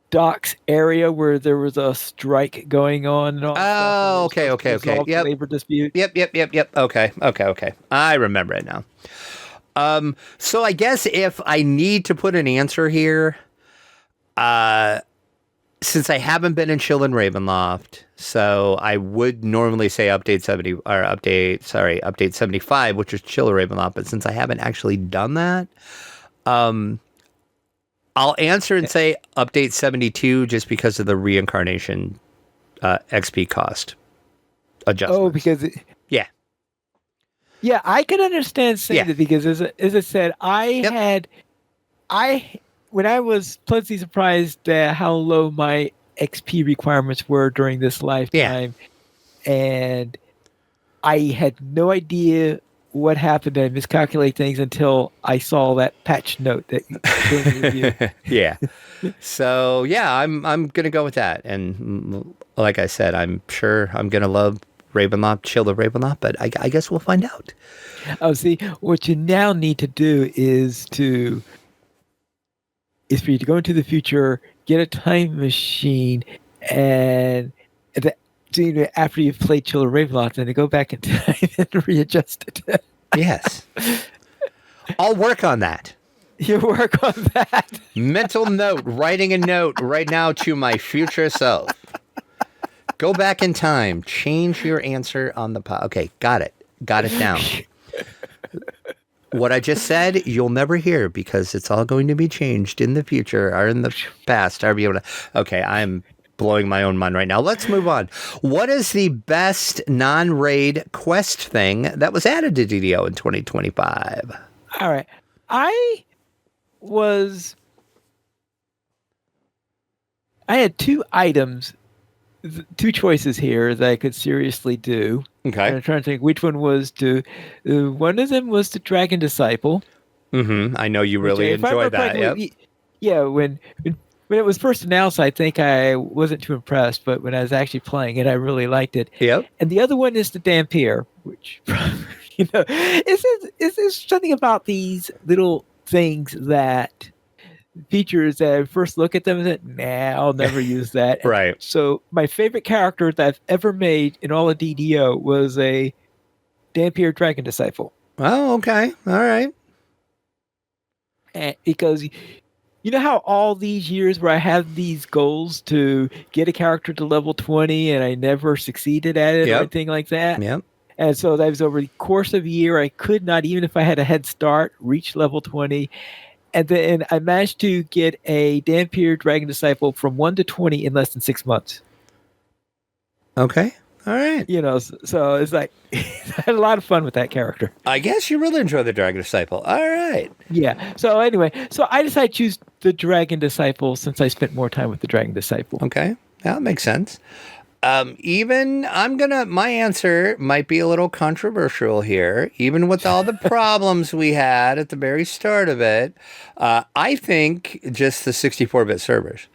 docks area where there was a strike going on. And all okay. Yep. Labor dispute. Yep. Okay. I remember it now. So I guess if I need to put an answer here, since I haven't been in Chill and Ravenloft, so I would normally say update 75, which is Chill and Ravenloft, but since I haven't actually done that, I'll answer and say update 72 just because of the reincarnation XP cost adjustment. Oh, because yeah. Yeah, I can understand saying that because as I said, when I was pleasantly surprised at how low my XP requirements were during this lifetime, and I had no idea what happened. I miscalculate things until I saw that patch note that you doing the review. Yeah. So yeah, I'm gonna go with that. And like I said, I'm sure I'm gonna love Ravenloft, Chill of Ravenloft, but I guess we'll find out. Oh, see, what you now need to do is for you to go into the future, get a time machine, and after you've played Chill of Ravenloft, then to go back in time and readjust it. Yes. I'll work on that. You work on that. Mental note, writing a note right now to my future self. Go back in time. Change your answer on the pod. Okay, got it. Got it down. What I just said, you'll never hear because it's all going to be changed in the future or in the past. However you want to. Okay, I'm blowing my own mind right now. Let's move on. What is the best non-raid quest thing that was added to DDO in 2025? All right. I had two items, two choices here that I could seriously do. Okay. And I'm trying to think which one was to. One of them was the Dragon Disciple. Mm-hmm. I know you really enjoy that. Yep. Yeah. When it was first announced, I think I wasn't too impressed, but when I was actually playing it, I really liked it. Yep. And the other one is the Dampier, which is something about these little things that features that I first look at them and said, nah, I'll never use that. Right. So my favorite character that I've ever made in all of DDO was a Dampier Dragon Disciple. Oh, okay. All right. And because you know how all these years where I have these goals to get a character to level 20 and I never succeeded at it or anything like that? Yep. And so that was over the course of a year. I could not, even if I had a head start, reach level 20. And then I managed to get a Dampier Dragon Disciple from 1 to 20 in less than 6 months. Okay. All right. So it's like, I had a lot of fun with that character. I guess you really enjoy the Dragon Disciple. All right. Yeah. So anyway, I decided to choose the Dragon Disciple since I spent more time with the Dragon Disciple. Okay. That makes sense. My answer might be a little controversial here, even with all the problems we had at the very start of it. I think just the 64-bit servers,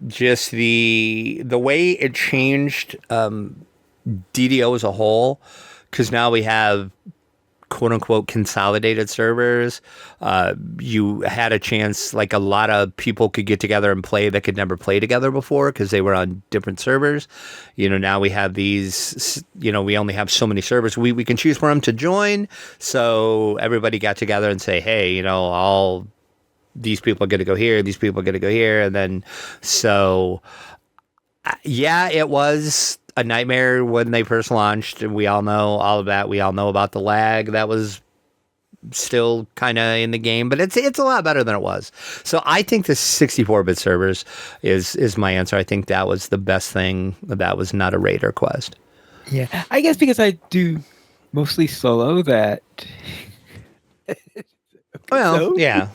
just the way it changed, DDO as a whole, because now we have quote unquote consolidated servers. You had a chance, like a lot of people could get together and play that could never play together before because they were on different servers. Now we have these, we only have so many servers. We can choose for them to join. So everybody got together and say, hey, all these people are going to go here. These people are going to go here. And then, yeah, it was a nightmare when they first launched. We all know all of that. We all know about the lag that was still kind of in the game, but it's a lot better than it was. So I think the 64-bit servers is my answer. I think that was the best thing. That was not a raid or quest. Yeah, I guess because I do mostly solo that. Well, yeah.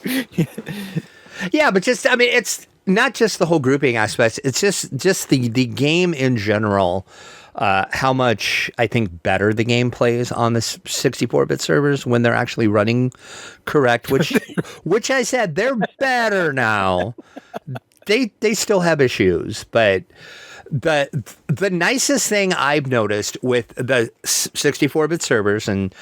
Yeah, but it's not just the whole grouping aspect. It's just the game in general. How much I think better the game plays on the 64-bit servers when they're actually running correct. Which I said they're better now. They still have issues, but the nicest thing I've noticed with the 64-bit servers, and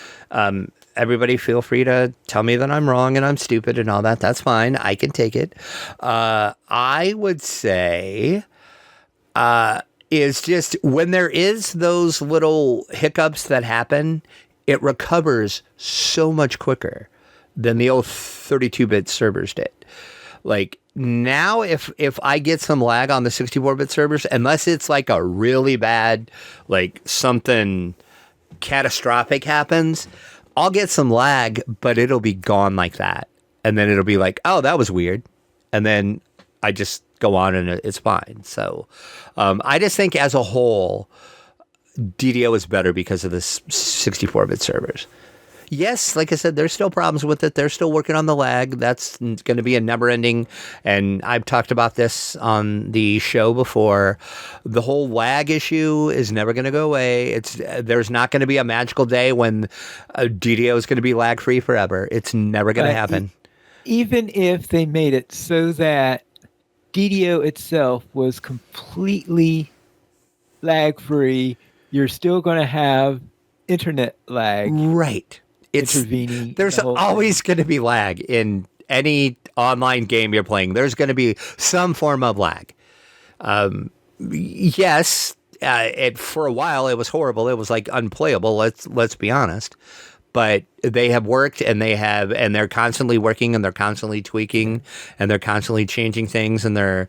everybody feel free to tell me that I'm wrong and I'm stupid and all that. That's fine. I can take it. I would say is just when there is those little hiccups that happen, it recovers so much quicker than the old 32-bit servers did. Like now, if I get some lag on the 64-bit servers, unless it's like a really bad, like something catastrophic happens, I'll get some lag, but it'll be gone like that. And then it'll be like, oh, that was weird. And then I just go on and it's fine. So I just think as a whole, DDO is better because of the 64-bit servers. Yes, like I said, there's still problems with it. They're still working on the lag. That's going to be a never ending. And I've talked about this on the show before. The whole lag issue is never going to go away. There's not going to be a magical day when DDO is going to be lag free forever. It's never going to happen. Even if they made it so that DDO itself was completely lag free, you're still going to have internet lag. Right. Intervening. There's always going to be lag in any online game you're playing. There's going to be some form of lag. Yes, for a while it was horrible. It was like unplayable. Let's be honest. But they have worked, and they're constantly working, and they're constantly tweaking, and they're constantly changing things, and they're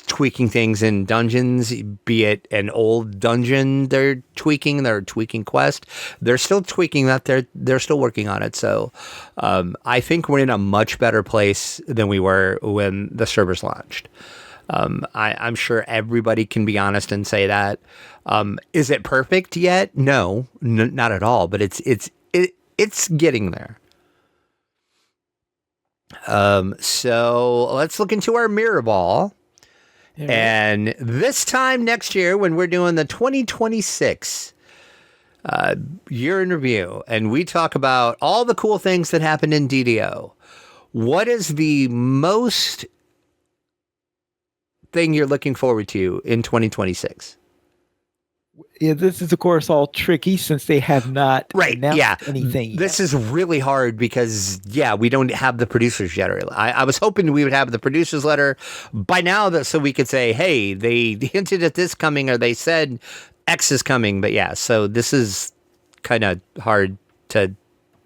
tweaking things in dungeons, be it an old dungeon they're tweaking quest. They're still tweaking that. They're still working on it. So I think we're in a much better place than we were when the servers launched. I'm sure everybody can be honest and say that. Is it perfect yet? No, not at all. But it's getting there. So let's look into our mirror ball. And this time next year, when we're doing the 2026 year in review, and we talk about all the cool things that happened in DDO, what is the most thing you're looking forward to in 2026? Yeah, this is of course all tricky since they have not announced anything. This is really hard because we don't have the producers yet. I was hoping we would have the producers letter by now, so we could say, hey, they hinted at this coming, or they said X is coming. But so this is kind of hard to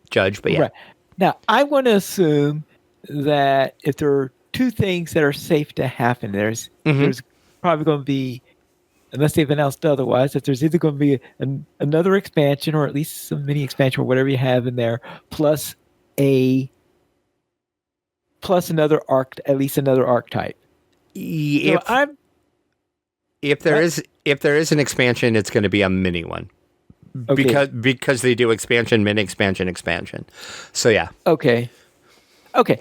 judge. But right. Now I want to assume that if there are two things that are safe to happen, there's probably going to be, unless they've announced otherwise, that there's either going to be another expansion, or at least some mini expansion, or whatever you have in there, plus another at least another archetype. If there is an expansion, it's going to be a mini one. Okay. Because they do expansion, mini expansion, expansion. So yeah. Okay.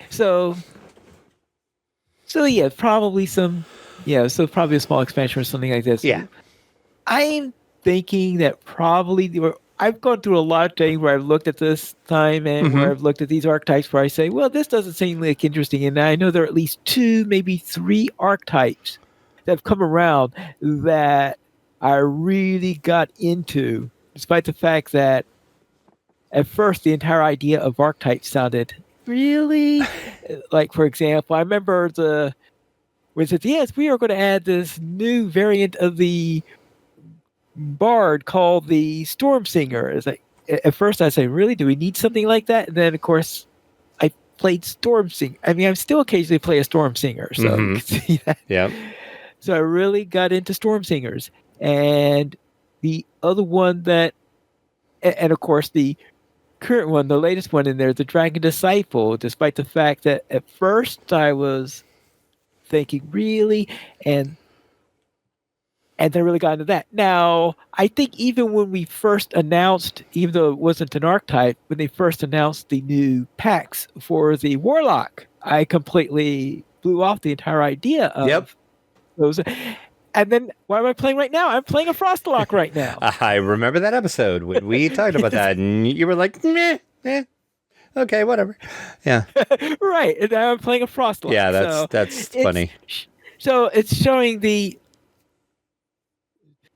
So probably some. Yeah, so probably a small expansion or something like this. Yeah. I'm thinking that probably I've gone through a lot of things where I've looked at this time and where I've looked at these archetypes where I say, well, this doesn't seem like interesting. And I know there are at least 2, maybe 3 archetypes that have come around that I really got into, despite the fact that at first the entire idea of archetypes sounded really like, for example, I remember yes, we are going to add this new variant of the bard called the Storm Singer. It's like, at first I say, really, do we need something like that? And then of course I played Storm Singer. I mean, I still occasionally play a Storm Singer, so you can see that. Yeah. So I really got into Storm Singers. And the other one and of course the current one, the latest one in there, the Dragon Disciple, despite the fact that at first I was thinking, really? And then really got into that. Now, I think even when we first announced, even though it wasn't an archetype, when they first announced the new packs for the Warlock, I completely blew off the entire idea of those. And then, what am I playing right now? I'm playing a Frostlock right now. I remember that episode when we talked about that, and you were like, meh. Okay, whatever. Yeah. Right. And now I'm playing a Frostlock. Yeah, that's funny. So it's showing the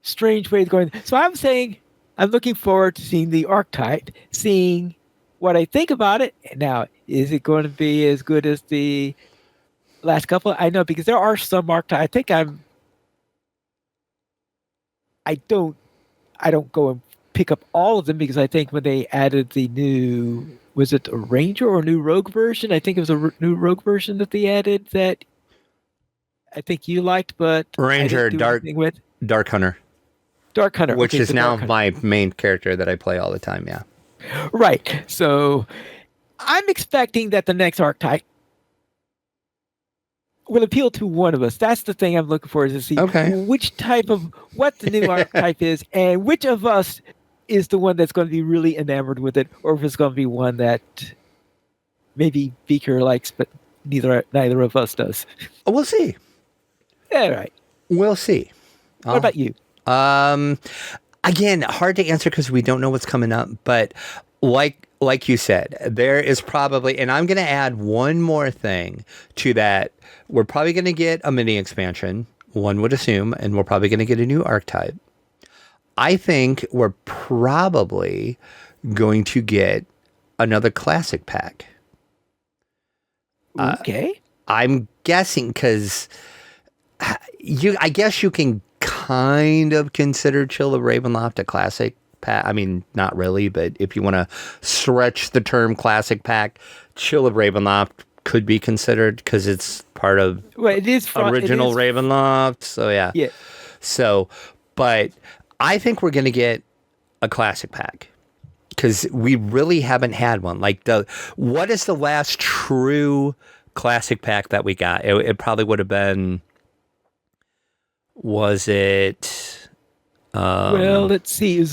strange ways going. So I'm saying I'm looking forward to seeing the archetype, seeing what I think about it. Now, is it going to be as good as the last couple? I know, because there are some archetypes. I think I don't go and pick up all of them, because I think when they added the new, was it a Ranger or a new Rogue version? I think it was a new Rogue version that they added that I think you liked, but Ranger, Dark Hunter. Dark Hunter. Which is now my main character that I play all the time, yeah. Right. So I'm expecting that the next archetype will appeal to one of us. That's the thing I'm looking for, is to see what the new archetype is, and which of us is the one that's going to be really enamored with it, or if it's going to be one that maybe Beaker likes, but neither of us does. We'll see. Yeah, right. We'll see. What about you? Again, hard to answer because we don't know what's coming up. But like you said, there is probably, and I'm going to add one more thing to that. We're probably going to get a mini expansion, one would assume, and we're probably going to get a new archetype. I think we're probably going to get another classic pack. Okay. I'm guessing because I guess you can kind of consider Chill of Ravenloft a classic pack. I mean, not really, but if you want to stretch the term classic pack, Chill of Ravenloft could be considered because it's part of original Ravenloft. So yeah. So, but I think we're going to get a classic pack because we really haven't had one. Like what is the last true classic pack that we got? It probably would have been. Was it? Well, let's see.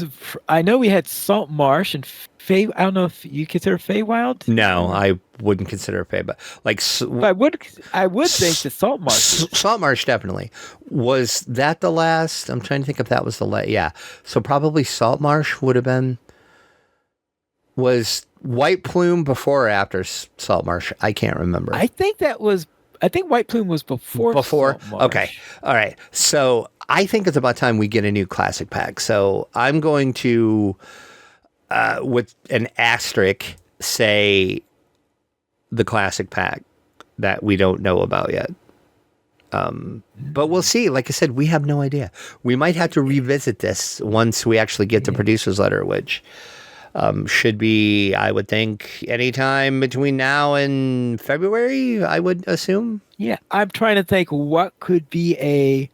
I know we had Salt Marsh and Fey. I don't know if you consider Feywild. No, I wouldn't consider Fey, but like. But I would think the Salt Marsh. Salt Marsh definitely. Was that the last? I'm trying to think if that was the last. Yeah, so probably Salt Marsh would have been. Was White Plume before or after Salt Marsh? I can't remember. I think White Plume was before. Before? Okay. All right. So I think it's about time we get a new classic pack. So I'm going to, with an asterisk, say the classic pack that we don't know about yet. But we'll see. Like I said, we have no idea. We might have to revisit this once we actually get the producer's letter, which... should be, I would think, anytime between now and February, I would assume. Yeah, I'm trying to think what could be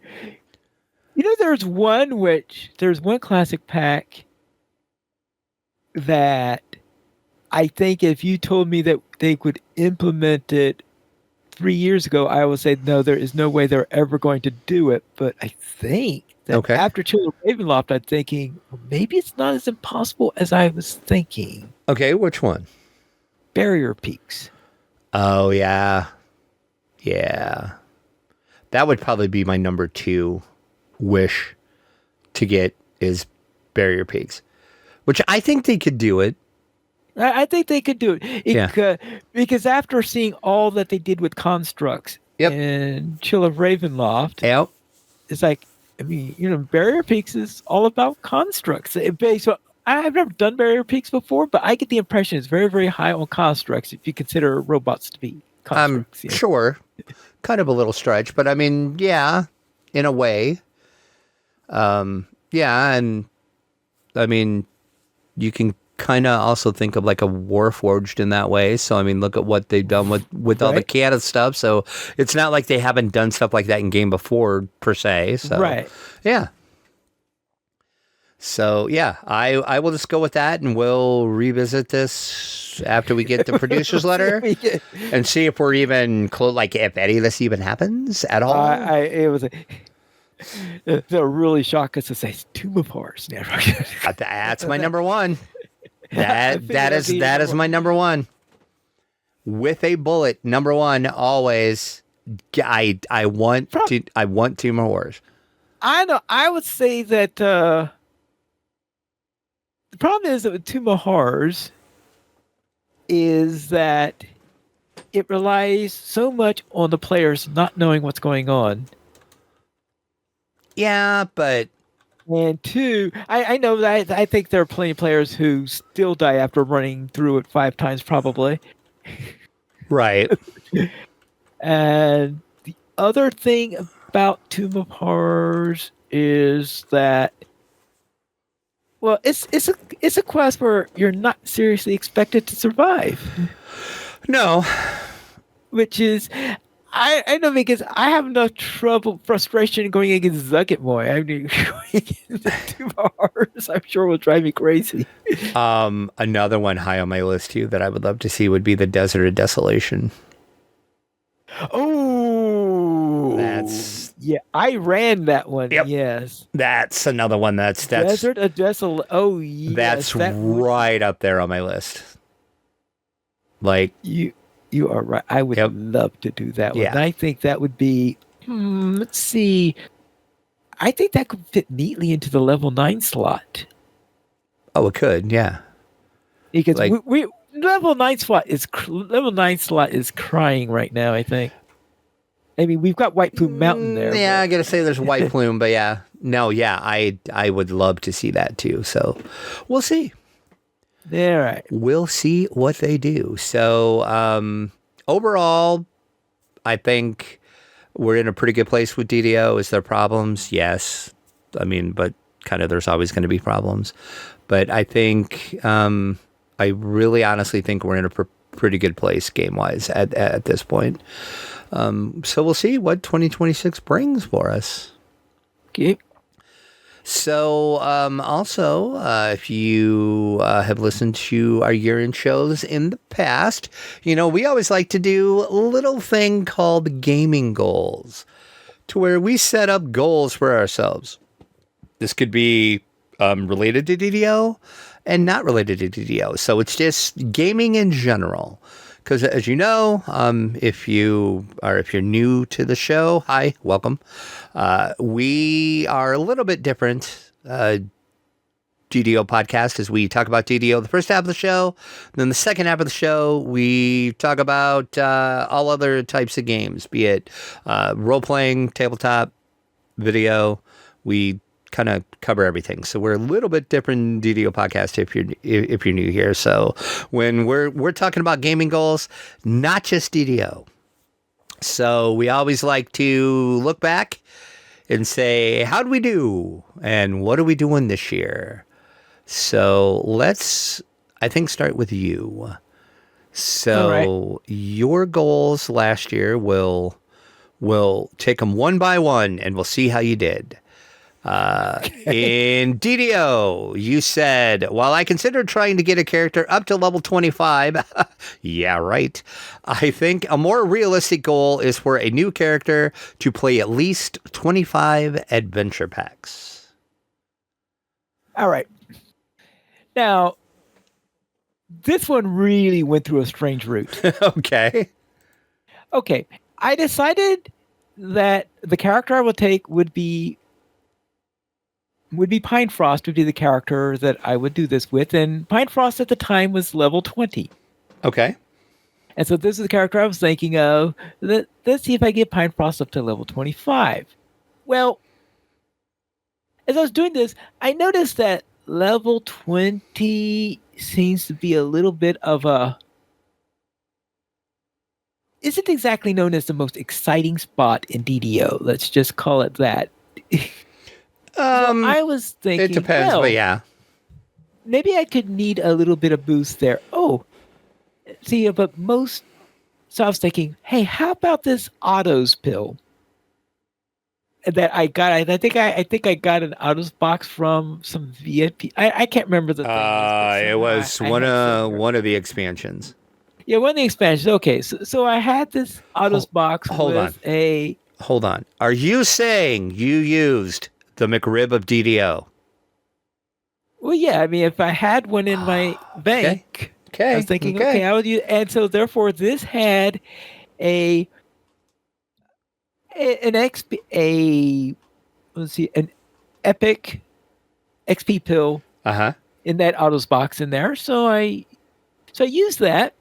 there's one classic pack that I think if you told me that they could implement it 3 years ago, I would say, no, there is no way they're ever going to do it. But I think that after Chill of Ravenloft, I'm thinking, well, maybe it's not as impossible as I was thinking. Okay, which one? Barrier Peaks. Oh, yeah. Yeah. That would probably be my number 2 wish to get is Barrier Peaks, which I think they could do it. I think they could do it. Because after seeing all that they did with constructs in Chill of Ravenloft, it's like, I mean, Barrier Peaks is all about constructs. So I've never done Barrier Peaks before, but I get the impression it's very, very high on constructs if you consider robots to be constructs. Sure. Kind of a little stretch, but I mean, yeah, in a way. Yeah, and I mean, you can kind of also think of like a Warforged in that way. So, I mean, look at what they've done with all the Canada stuff. So, it's not like they haven't done stuff like that in game before, per se. So, yeah. So, yeah, I will just go with that, and we'll revisit this after we get the producer's letter and see if we're even close, like if any of this even happens at all. They'll really shock us to say Tomb of Horrors. That's my number 1. That is my number 1. With a bullet, number 1 always. I want Tomb of Horrors. I know. I would say that the problem is that with Tomb of Horrors is that it relies so much on the players not knowing what's going on. Yeah, but. And 2, I know that I think there are plenty of players who still die after running through it 5 times, probably. Right. And the other thing about Tomb of Horrors is that, well, it's a quest where you're not seriously expected to survive. No. Which is... I know, because I have enough frustration going against Zucketmoy. I mean, going against 2 bars, I'm sure will drive me crazy. Another one high on my list too that I would love to see would be the Desert of Desolation. Oh, Yeah, I ran that one. Yep. Yes. That's another one that's Desert Addressal. Oh, yes. that's right up there on my list. Like, You are right. I would love to do that one. Yeah. I think that would be. Let's see. I think that could fit neatly into the level 9 slot. oh, it could, yeah. Because Like- we level 9 slot is crying right now, I think. I mean, we've got White Plume Mountain there. Yeah, I gotta say there's White Plume, but yeah. No, yeah, I would love to see that too. So we'll see. All right. We'll see what they do. So overall, I think we're in a pretty good place with DDO. Is there problems? Yes. I mean, but kind of there's always going to be problems. But I think I really honestly think we're in a pretty good place game-wise at this point. So we'll see what 2026 brings for us. Okay. So also, if you have listened to our year-end shows in the past, you know, we always like to do a little thing called gaming goals, to where we set up goals for ourselves. This could be related to DDO and not related to DDO. So it's just gaming in general. Because as you know, if you're new to the show, hi, welcome. We are a little bit different. DDO podcast as we talk about DDO the first half of the show. Then the second half of the show, we talk about all other types of games, be it role-playing, tabletop, video. We kind of cover everything. So we're a little bit different DDO podcast if you're new here. So when we're talking about gaming goals, not just DDO. So we always like to look back and say, how did we do? And what are we doing this year? So let's, I think, start with you. So your goals last year, we'll take them one by one and we'll see how you did. In DDO, you said, while I considered trying to get a character up to level 25, yeah, right, I think a more realistic goal is for a new character to play at least 25 adventure packs. All right. Now, this one really went through a strange route. Okay. Okay. I decided that the character I would take would be Pine Frost would be the character that I would do this with, and Pine Frost at the time was level 20. Okay. And so this is the character I was thinking of. Let's see if I get Pine Frost up to level 25. Well, as I was doing this, I noticed that level 20 seems to be a little bit of a... isn't exactly known as the most exciting spot in DDO. Let's just call it that. So I was thinking, it depends, but yeah. Maybe I could need a little bit of boost there. Oh, see, but so I was thinking, hey, how about this Autos pill that I got? I think I got an Autos box from some VIP. I can't remember the thing. It was one of the expansions. Yeah, one of the expansions. Okay, so I had this Autos box hold on. Are you saying you used the McRib of DDO? Well, yeah. I mean, if I had one in my bank, okay. I was thinking, okay, I would use, and so therefore this had an epic XP pill in that Autos box in there. So I used that,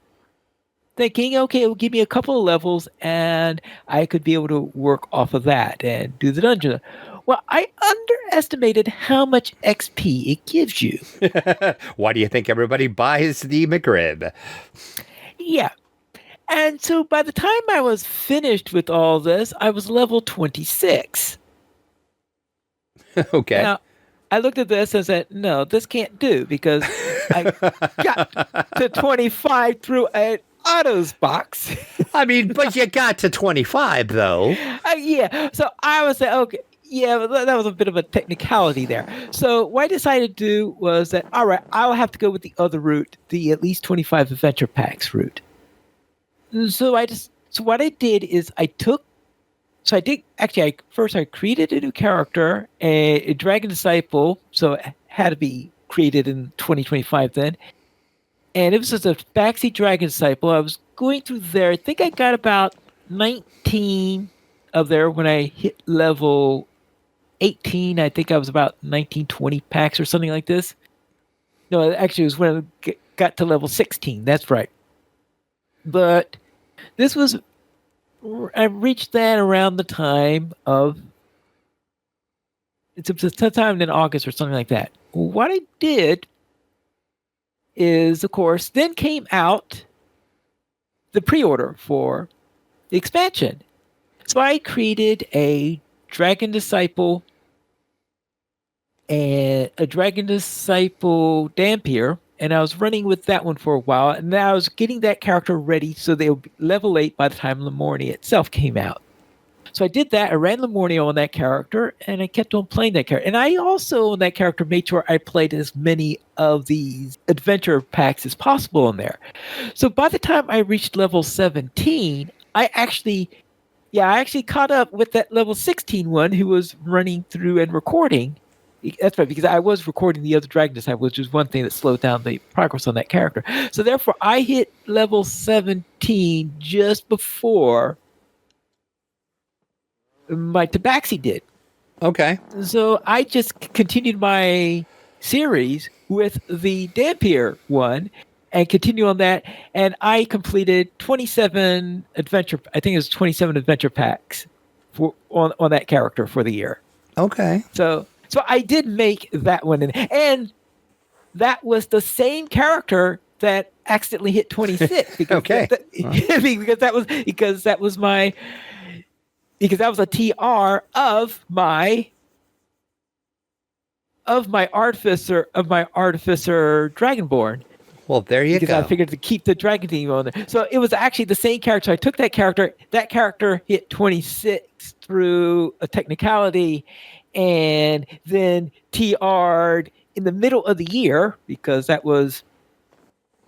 thinking, okay, it will give me a couple of levels, and I could be able to work off of that and do the dungeon. Well, I underestimated how much XP it gives you. Why do you think everybody buys the McRib? Yeah. And so by the time I was finished with all this, I was level 26. Okay. Now, I looked at this and said, no, this can't do, because I got to 25 through an Autos box. I mean, but you got to 25, though. Yeah. So I was saying, okay. Yeah, that was a bit of a technicality there. So what I decided to do was that, all right, I'll have to go with the other route, the at least 25 adventure packs route. So what I did is I took so I did actually. I created a new character, a Dragon Disciple. So it had to be created in 2025 then, and it was just a backseat Dragon Disciple. I was going through there. I think I got about 19 of there when I hit level 18. I think I was about 19, 20 packs or something like this. No, actually, it was when I got to level 16. That's right. But this was, I reached that around the time of, it's sometime in August or something like that. What I did is, of course, then came out the pre-order for the expansion. So I created a Dragon Disciple and a Dragon Disciple Dampier, and I was running with that one for a while, and I was getting that character ready so they'll be level 8 by the time Lamornia itself came out. So I did that. I ran Lamornia on that character, and I kept on playing that character. And I also, on that character, made sure I played as many of these adventure packs as possible in there. So by the time I reached level 17, I actually caught up with that level 16 one who was running through and recording. That's right, because I was recording the other Dragon Disciple, which was one thing that slowed down the progress on that character. So therefore, I hit level 17 just before my Tabaxi did. Okay. So I just continued my series with the Dampier one and continue on that. And I completed 27 adventure, I think it was 27 adventure packs on that character for the year. Okay. So I did make that one, and that was the same character that accidentally hit 26. Because Okay. because that was a TR of my artificer Dragonborn. Well, there you Because go. I figured to keep the dragon theme on there. So it was actually the same character. So I took that character. That character hit 26 through a technicality, and then TR'd in the middle of the year because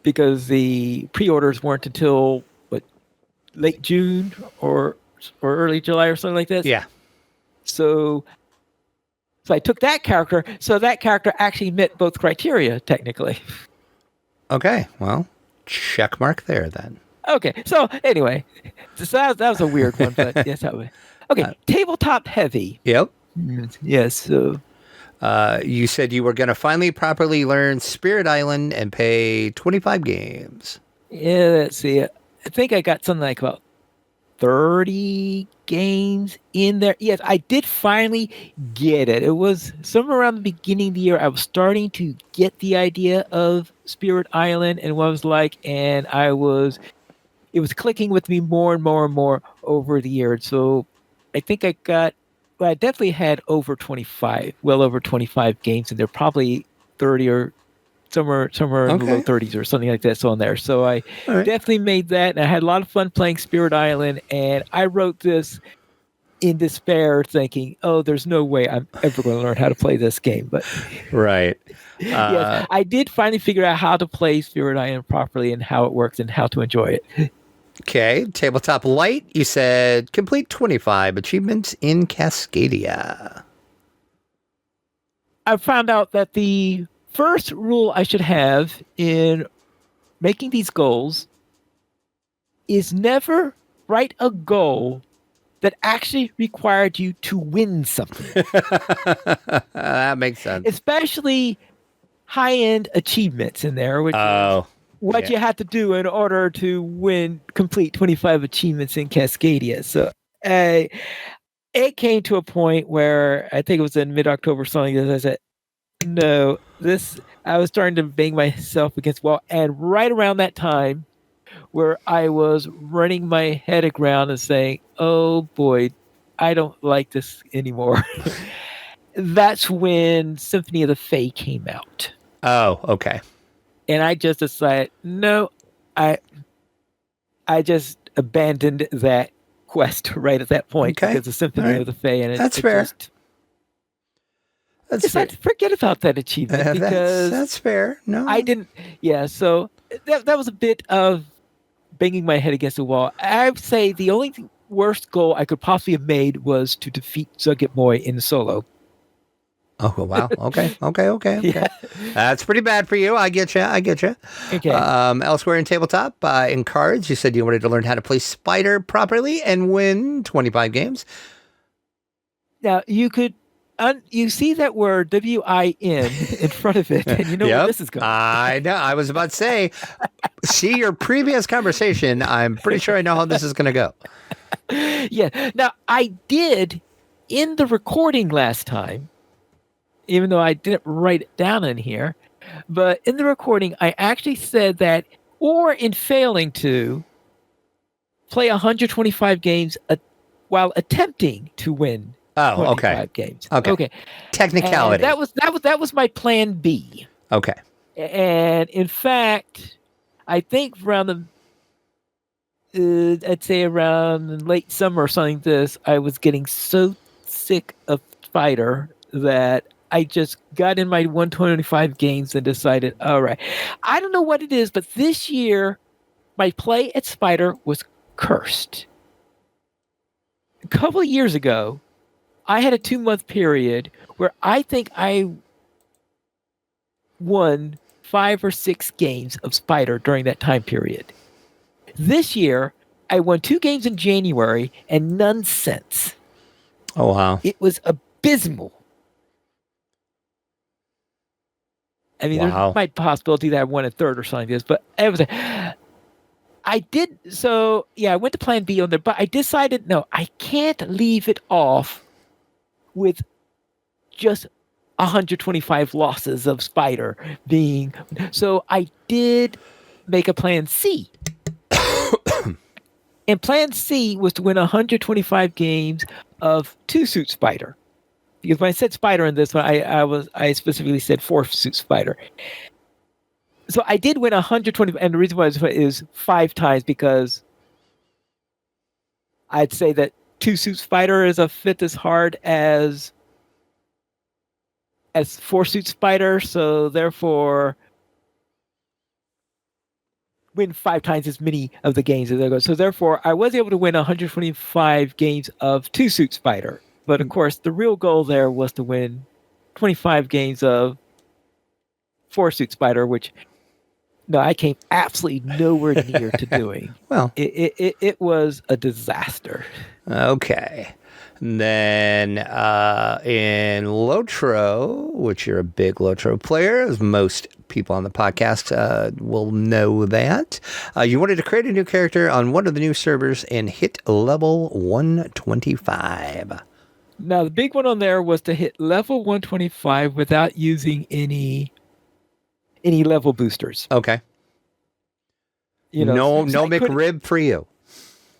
the pre-orders weren't until late June or early July or something like this. Yeah. So I took that character. So that character actually met both criteria technically. Okay. Well, check mark there then. Okay. So anyway, that was a weird one, but yes, that way. Okay. Tabletop heavy. Yep. Yes. So You said you were going to finally properly learn Spirit Island and pay 25 games. yeah, let's see. I think I got something like about 30 games in there. Yes, I did finally get it. It was somewhere around the beginning of the year. I was starting to get the idea of Spirit Island and what it was like, and it was clicking with me more and more and more over the year. So I think I definitely had well over 25 games, and they're probably 30 or somewhere in the low 30s or something like that on there. So I definitely made that, and I had a lot of fun playing Spirit Island, and I wrote this in despair thinking, oh, there's no way I'm ever going to learn how to play this game. But Right. yes, I did finally figure out how to play Spirit Island properly and how it works and how to enjoy it. Okay. Tabletop Light, you said complete 25 achievements in Cascadia. I found out that the first rule I should have in making these goals is never write a goal that actually required you to win something. That makes sense. Especially high-end achievements in there, which is what you have to do in order to complete 25 achievements in Cascadia. So it came to a point where I think it was in mid-October or something that I said, no, I was starting to bang myself against the wall. And right around that time where I was running my head around and saying, oh boy, I don't like this anymore. That's when Symphony of the Fae came out. Oh, okay. And I just decided, no, I just abandoned that quest right at that point because of Symphony of the Fae. And that's fair. That's fair. Forget about that achievement because that's fair. No, I didn't. Yeah, so that was a bit of banging my head against the wall. I would say the only worst goal I could possibly have made was to defeat Zugget Boy in solo. Oh, wow. Okay. Yeah. That's pretty bad for you. I get you. Okay. Elsewhere in tabletop, in cards, you said you wanted to learn how to play Spider properly and win 25 games. Now, you could, you see that word W-I-N in front of it, and you know where this is going. I know. I was about to say, see your previous conversation. I'm pretty sure I know how this is going to go. Yeah. Now, I did, in the recording last time, even though I didn't write it down in here, but in the recording, I actually said that, or in failing to, play 125 games while attempting to win 25 games. Okay. Technicality. And that was my plan B. Okay. And in fact, I think around I'd say around late summer or something I was getting so sick of Spider that I just got in my 125 games and decided, all right, I don't know what it is, but this year my play at Spider was cursed. A couple of years ago, I had a 2-month period where I think I won 5 or 6 games of Spider during that time period. This year, I won 2 games in January and none since. Oh, wow. It was abysmal. I mean, there might be a possibility that I won a third or something like this, but it was I went to plan B on there, but I decided, no, I can't leave it off with just 125 losses of Spider being. So I did make a plan C. And plan C was to win 125 games of 2-suit Spider. Because when I said Spider in this one, I specifically said 4-suit Spider. So I did win 120, and the reason why is 5 times, because I'd say that 2-suit Spider is a fit as hard as 4-suit Spider, so therefore win 5 times as many of the games as there goes. So therefore, I was able to win 125 games of 2-suit Spider. But of course, the real goal there was to win 25 games of 4-suit Spider, which I came absolutely nowhere near to doing. Well, it was a disaster. Okay. And then in Lotro, which you're a big Lotro player, as most people on the podcast will know that, you wanted to create a new character on one of the new servers and hit level 125. Now, the big one on there was to hit level 125 without using any level boosters. Okay. No McRib for you.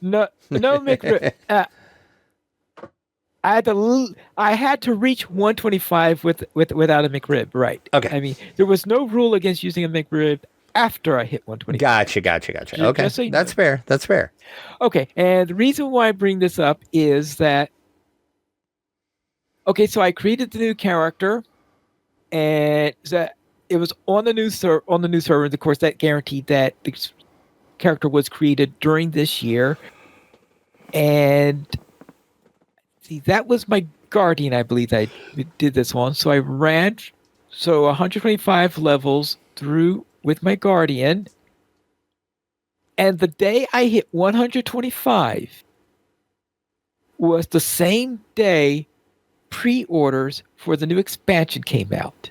No McRib. I had to reach 125 without a McRib, right? Okay. I mean, there was no rule against using a McRib after I hit 125. Gotcha. Okay, so that's fair. That's fair. Okay, and the reason why I bring this up is that so I created the new character, and that it was on the new server. And of course, that guaranteed that the character was created during this year. And see, that was my guardian, I believe I did this one. So I ran 125 levels through with my guardian. And the day I hit 125 was the same day pre-orders for the new expansion came out.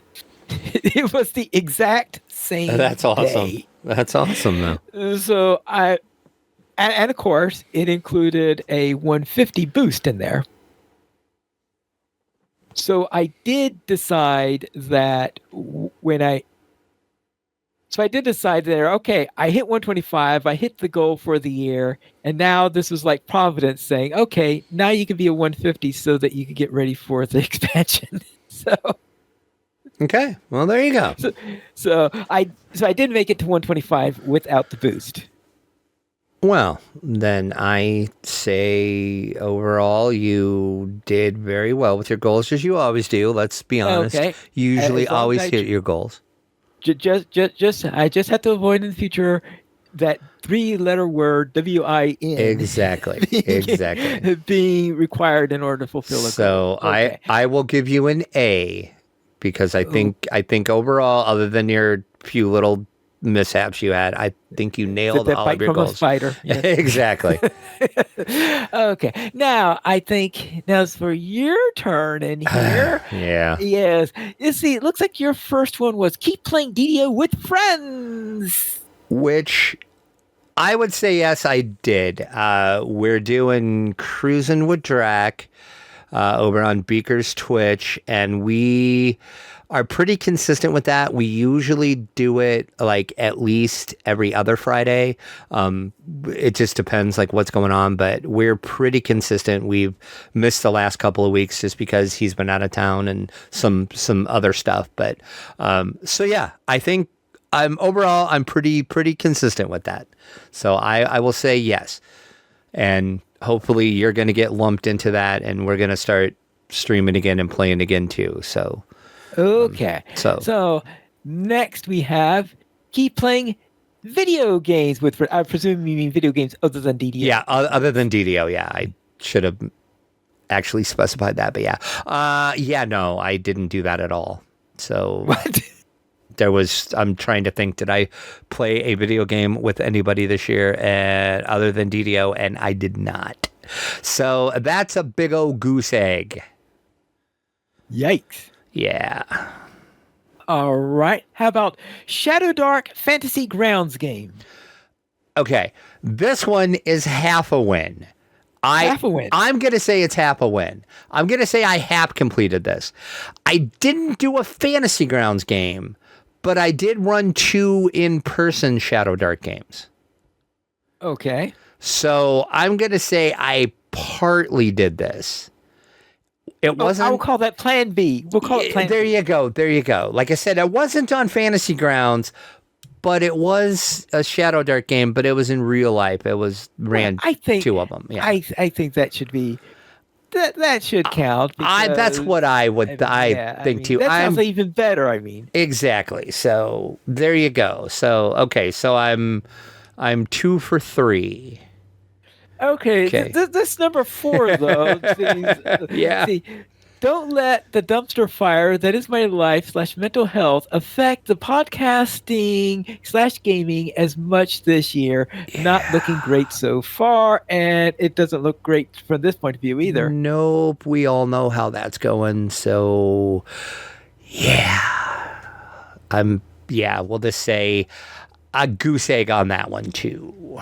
It was the exact same That's awesome. day. That's awesome, though. So and of course, it included a 150 boost in there. So I did decide that I hit 125, I hit the goal for the year, and now this was like Providence saying, okay, now you can be a 150 so that you can get ready for the expansion. Okay, well, there you go. So I did make it to 125 without the boost. Well, then I say overall you did very well with your goals, as you always do. Let's be honest. Okay. You usually always hit your goals. I just have to avoid in the future that 3-letter word WIN. Exactly. Exactly. Being required in order to fulfill a So goal. Okay. I will give you an A because I think overall, other than your few little mishaps you had, I think you nailed that all bite of your from a goals. spider. Yes. Exactly. Okay. Now I think it's for your turn in here. Yeah. Yes. You see, it looks like your first one was keep playing DDO with friends. Which I would say yes, I did. We're doing Cruising with Drac over on Beaker's Twitch, and we are pretty consistent with that. We usually do it like at least every other Friday. It just depends like what's going on, but we're pretty consistent. We've missed the last couple of weeks just because he's been out of town and some other stuff. But so yeah, I think I'm pretty consistent with that. So I will say yes. And hopefully you're going to get lumped into that and we're going to start streaming again and playing again too. So okay. So next we have keep playing video games with I presume you mean video games other than DDO. Yeah, other than DDO. Yeah, I should have actually specified that, but yeah. No, I didn't do that at all. So what? I'm trying to think, did I play a video game with anybody this year other than DDO? And I did not. So that's a big old goose egg. Yikes. Yeah. All right. How about Shadow Dark Fantasy Grounds game? Okay. This one is half a win. Half a win. I'm going to say it's half a win. I'm going to say I have completed this. I didn't do a Fantasy Grounds game, but I did run 2 in-person Shadow Dark games. Okay. So I'm going to say I partly did this. It wasn't. I will call that Plan B. We'll call it Plan There B. you go. There you go. Like I said, it wasn't on Fantasy Grounds, but it was a Shadow Dark game, but it was in real life. It was I think 2 of them. Yeah. I think that should be that should count. That's what I would I think too. That sounds even better. I mean, exactly. So there you go. So okay. So I'm 2 for 3. Okay. This number 4 though. Yeah. See, don't let the dumpster fire that is my life / mental health affect the podcasting / gaming as much this year. Yeah. Not looking great so far, and it doesn't look great from this point of view either. Nope. We all know how that's going. So yeah. We'll just say a goose egg on that one too.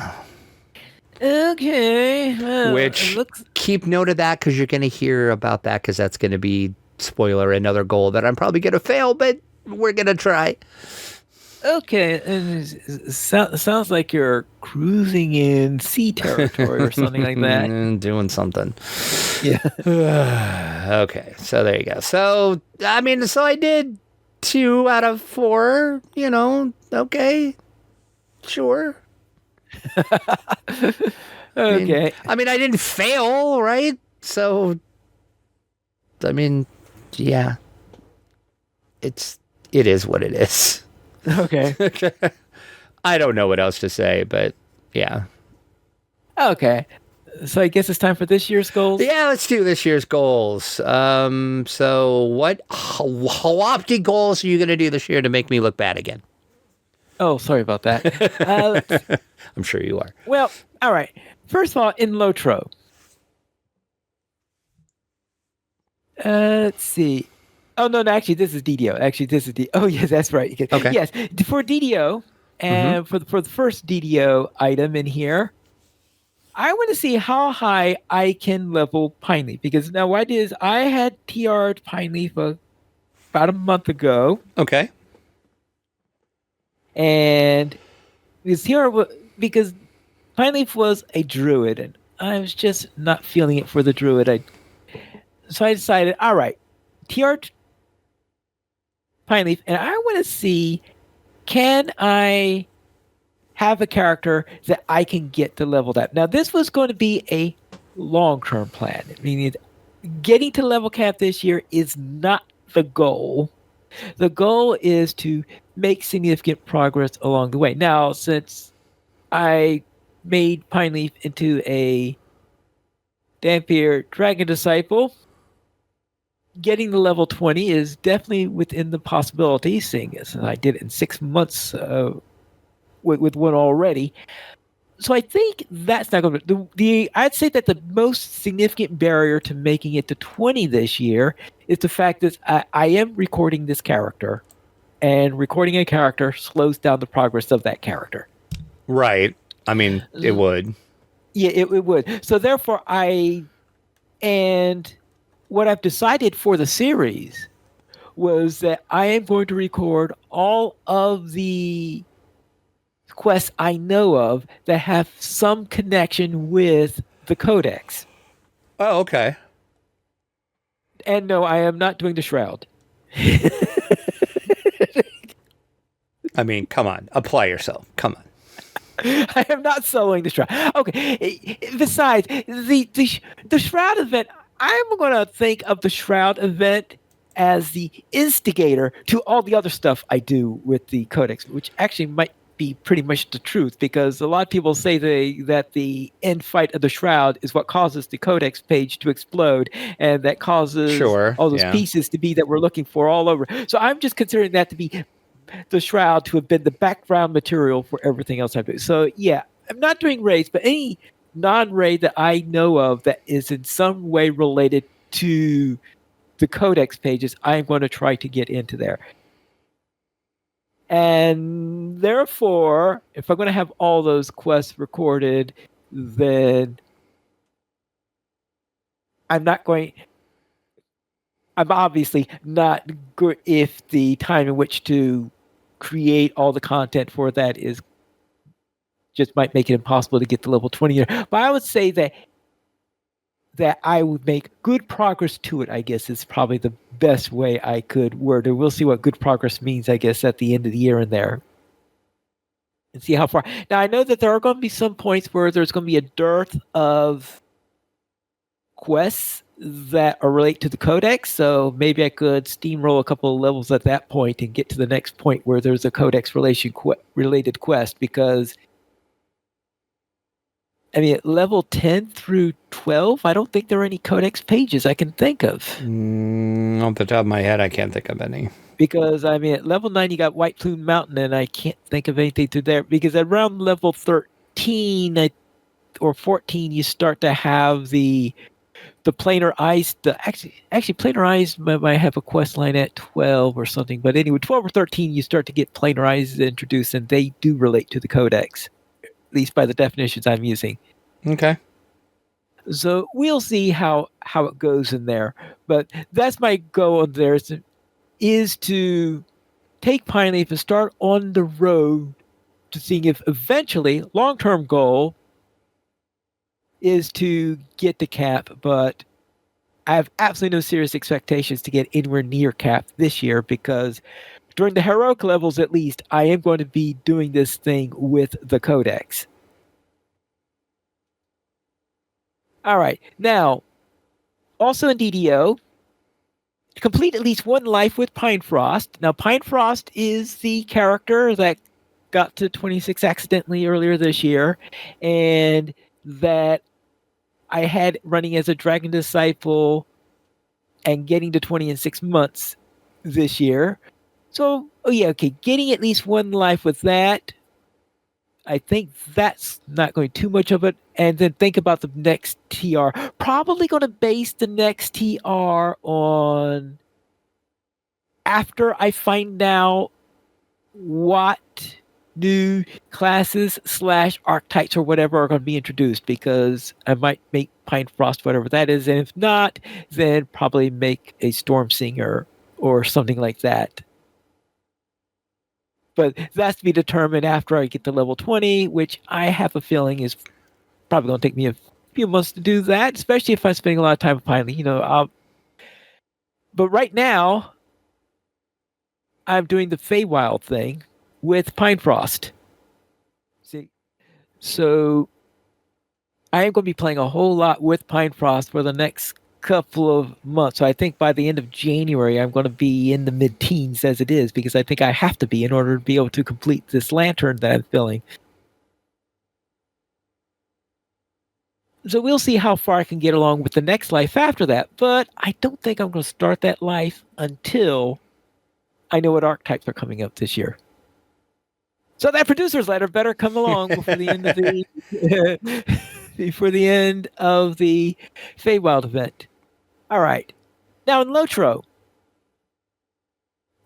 Okay. Well, which keep note of that because you're going to hear about that because that's going to be, spoiler, another goal that I'm probably going to fail, but we're going to try. Okay. And sounds like you're cruising in sea territory or something like that. Doing something. Yeah. Okay. So there you go. So, so I did 2 out of 4, okay. Sure. Okay. I didn't fail, right? So, yeah. It is what it is. Okay. I don't know what else to say, but yeah. Okay. So I guess it's time for this year's goals? Yeah, let's do this year's goals. So what lofty goals are you going to do this year to make me look bad again? Oh, sorry about that. I'm sure you are. Well, all right. First of all, in Lotro. Let's see. Oh, no, actually, this is DDO. Oh, yes, that's right. Okay. Yes, for DDO, and for the first DDO item in here, I want to see how high I can level Pine Leaf. Because now what I did is I had TR'd Pine Leaf about a month ago. Okay. And because Pine Leaf was a druid, and I was just not feeling it for the druid. So I decided, all right, TR Pine Leaf, and I want to see, can I have a character that I can get to level that? Now, this was going to be a long-term plan, meaning getting to level cap this year is not the goal. The goal is to make significant progress along the way. Now, since I made Pine Leaf into a Dampier Dragon Disciple. Getting the level 20 is definitely within the possibility, seeing as I did it in 6 months with one already. So I think that's not going to. I'd say that the most significant barrier to making it to 20 this year is the fact that I am recording this character, and recording a character slows down the progress of that character. Right. I mean, it would. Yeah, it would. So therefore, and what I've decided for the series was that I am going to record all of the quests I know of that have some connection with the Codex. Oh, okay. And no, I am not doing the Shroud. I mean, come on. Apply yourself. Come on. I am not soloing the Shroud. Okay. Besides, the Shroud event, I'm going to think of the Shroud event as the instigator to all the other stuff I do with the Codex, which actually might be pretty much the truth, because a lot of people say that the end fight of the Shroud is what causes the Codex page to explode, and that causes all those pieces to be that we're looking for all over. So I'm just considering that to be the Shroud to have been the background material for everything else I do. So yeah, I'm not doing raids, but any non-raid that I know of that is in some way related to the Codex pages, I'm going to try to get into there. And therefore, if I'm going to have all those quests recorded, then I'm obviously not good if the time in which to create all the content for that is just might make it impossible to get to level 20. But I would say that I would make good progress to it, I guess, is probably the best way I could word it. We'll see what good progress means, I guess, at the end of the year in there. And see how far. Now, I know that there are going to be some points where there's going to be a dearth of quests that are related to the Codex, so maybe I could steamroll a couple of levels at that point and get to the next point where there's a Codex related quest, because I mean, at level 10 through 12, I don't think there are any Codex pages I can think of. Off the top of my head, I can't think of any. Because, I mean, at level 9, you got White Plume Mountain, and I can't think of anything through there. Because around level 13 or 14, you start to have the planar ice. Actually, planar ice might have a quest line at 12 or something. But anyway, 12 or 13, you start to get planar ice introduced, and they do relate to the Codex, at least by the definitions I'm using. Okay. So we'll see how it goes in there. But that's my goal there, is to take Pine Leaf and start on the road to seeing if eventually, long-term goal is to get to cap, but I have absolutely no serious expectations to get anywhere near cap this year, because during the heroic levels, at least, I am going to be doing this thing with the Codex. All right. Now, also in DDO, complete at least one life with Pine Frost. Now, Pine Frost is the character that got to 26 accidentally earlier this year, and that I had running as a Dragon Disciple and getting to 20 in 6 months this year. So, getting at least one life with that. I think that's not going too much of it. And then think about the next TR. Probably going to base the next TR on after I find out what new classes / archetypes or whatever are going to be introduced, because I might make Pine Frost whatever that is, and if not, then probably make a Storm Singer or something like that. But that's to be determined after I get to level 20, which I have a feeling is probably going to take me a few months to do that, especially if I'm spending a lot of time with Pine Leaf. But right now, I'm doing the Feywild thing with Pine Frost. See, so I am going to be playing a whole lot with Pine Frost for the next couple of months. So I think by the end of January, I'm going to be in the mid-teens as it is, because I think I have to be in order to be able to complete this lantern that I'm filling. So we'll see how far I can get along with the next life after that. But I don't think I'm going to start that life until I know what archetypes are coming up this year. So that producer's letter better come along before the end of the before the end of the Feywild event. All right. Now in Lotro,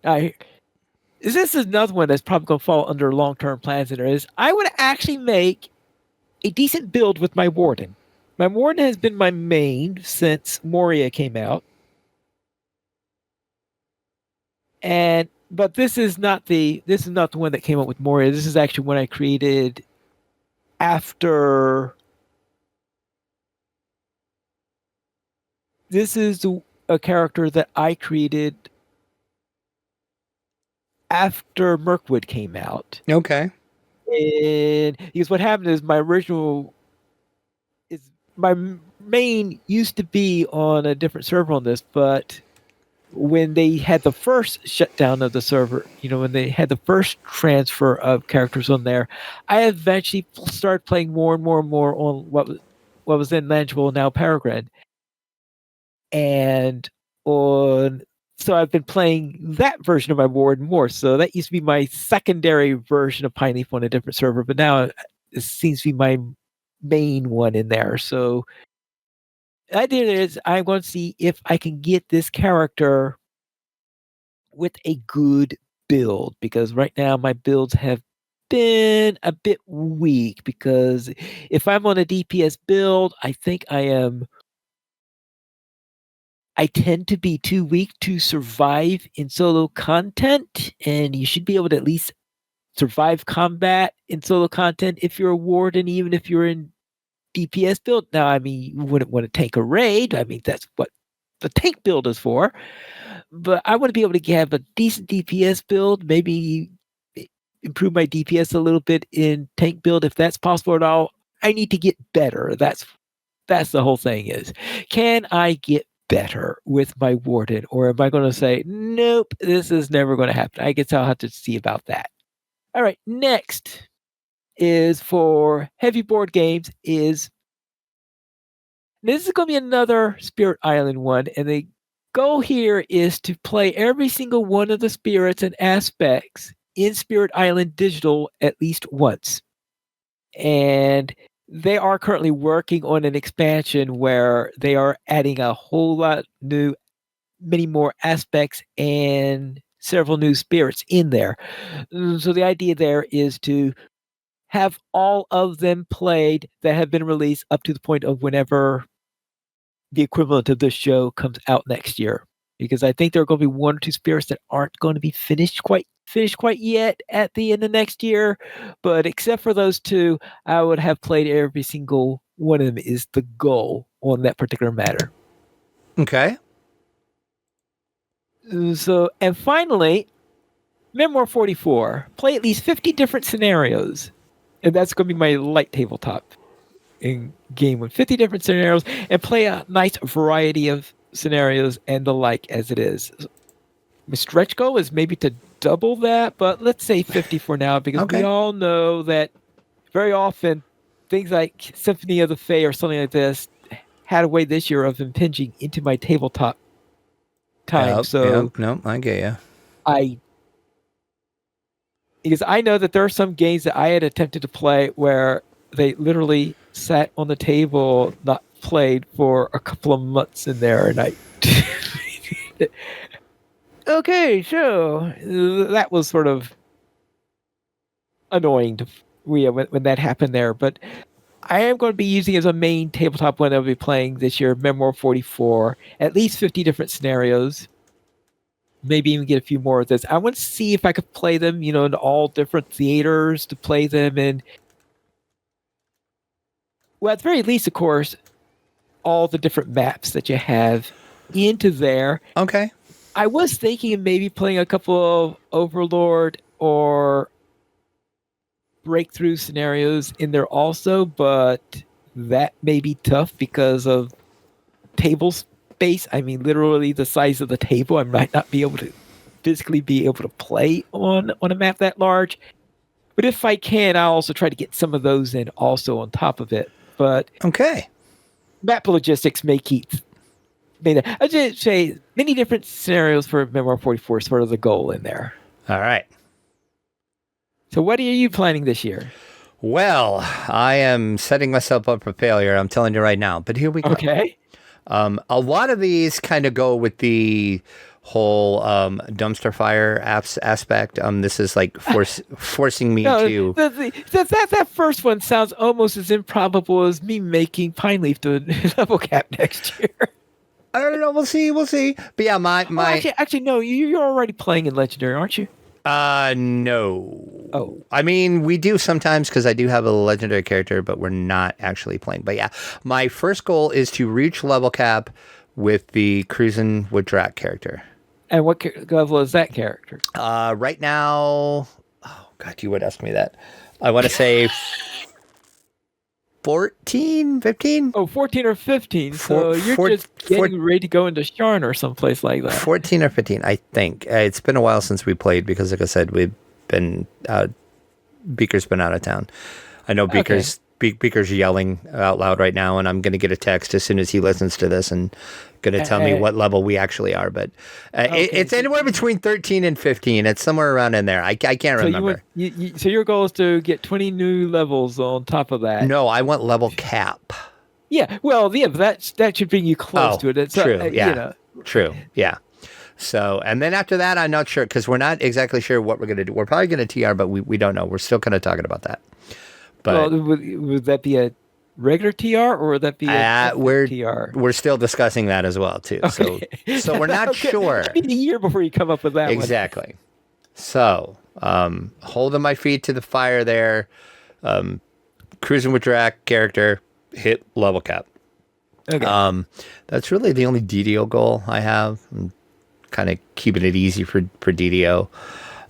this is another one that's probably going to fall under long-term plans. That is, I would actually make a decent build with my Warden. My Warden has been my main since Moria came out, but this is not the one that came up with Moria. This is actually one I created after. This is a character that I created after Mirkwood came out. Okay. And because what happened is my main used to be on a different server on this, but when they had the first shutdown of the server, when they had the first transfer of characters on there, I eventually started playing more and more and more on what was then Langeville, now Peregrine. And so I've been playing that version of my Warden more. So that used to be my secondary version of Pine Leaf on a different server, but now it seems to be my main one in there. So the idea is I'm going to see if I can get this character with a good build, because right now my builds have been a bit weak, because if I'm on a DPS build, I think I tend to be too weak to survive in solo content, and you should be able to at least survive combat in solo content if you're a Warden, even if you're in DPS build. Now, I mean, you wouldn't want to tank a raid. I mean, that's what the tank build is for. But I want to be able to have a decent DPS build, maybe improve my DPS a little bit in tank build if that's possible at all. I need to get better. That's the whole thing is, can I get better with my Warden, or am I going to say, nope, this is never going to happen? I guess I'll have to see about that. All right, next is for heavy board games is, this is going to be another Spirit Island one, and the goal here is to play every single one of the spirits and aspects in Spirit Island Digital at least once. And they are currently working on an expansion where they are adding a whole lot many more aspects and several new spirits in there. So the idea there is to have all of them played that have been released up to the point of whenever the equivalent of this show comes out next year. Because I think there are going to be one or two spirits that aren't going to be finished quite yet at the end of next year. But except for those two, I would have played every single one of them is the goal on that particular matter. Okay. So, and finally, Memoir 44. Play at least 50 different scenarios. And that's going to be my light tabletop in game with 50 different scenarios, and play a nice variety of scenarios and the like as it is. My stretch goal is maybe to double that, but let's say 50 for now, because we all know that very often things like Symphony of the Fae or something like this had a way this year of impinging into my tabletop time. I get you. Because I know that there are some games that I had attempted to play where they literally sat on the table, not played, for a couple of months in there, and I. Okay, so that was sort of annoying when that happened there. But I am going to be using as a main tabletop one I'll be playing this year, Memoir 44, at least 50 different scenarios. Maybe even get a few more of this. I want to see if I could play them, in all different theaters, to play them in. Well, at the very least, of course, all the different maps that you have into there. Okay. I was thinking of maybe playing a couple of Overlord or Breakthrough scenarios in there also, but that may be tough because of table space. I mean, literally the size of the table. I might not be able to physically be able to play on a map that large. But if I can, I'll also try to get some of those in also on top of it. But okay. map logistics may keep. I just say many different scenarios for Memoir 44 is sort of the goal in there. All right. So what are you planning this year? Well, I am setting myself up for failure. I'm telling you right now. But here we go. Okay. A lot of these kind of go with the whole dumpster fire aspect. This is like forcing me to. That first one sounds almost as improbable as me making Pine Leaf the level cap next year. I don't know. We'll see. But yeah, my actually, no. You're already playing in Legendary, aren't you? No. Oh. I mean, we do sometimes because I do have a legendary character, but we're not actually playing. But yeah, my first goal is to reach level cap with the Cruisin' with Drac character. And what level is that character? Right now, oh God, you would ask me that. I want to say 14, 15? Oh, 14 or 15. So you're just getting ready to go into Sharn or someplace like that. 14 or 15, I think. It's been a while since we played because, like I said, we've been Beaker's been out of town. I know Beaker's yelling out loud right now, and I'm going to get a text as soon as he listens to this and going to tell me what level we actually are. But it's anywhere between 13 and 15. It's somewhere around in there. I can't remember. So your goal is to get 20 new levels on top of that. No, I want level cap. Yeah, well, yeah, but that should bring you close to it. It's true. True. Yeah. So, and then after that, I'm not sure because we're not exactly sure what we're going to do. We're probably going to TR, but we don't know. We're still kind of talking about that. But would that be a regular TR or would that be a TR? We're still discussing that as well too. Okay. So we're not sure. I mean, a year before you come up with that. Exactly. So, holding my feet to the fire there. Cruising with Drac character hit level cap. Okay. That's really the only DDO goal I have. I'm kind of keeping it easy for DDO.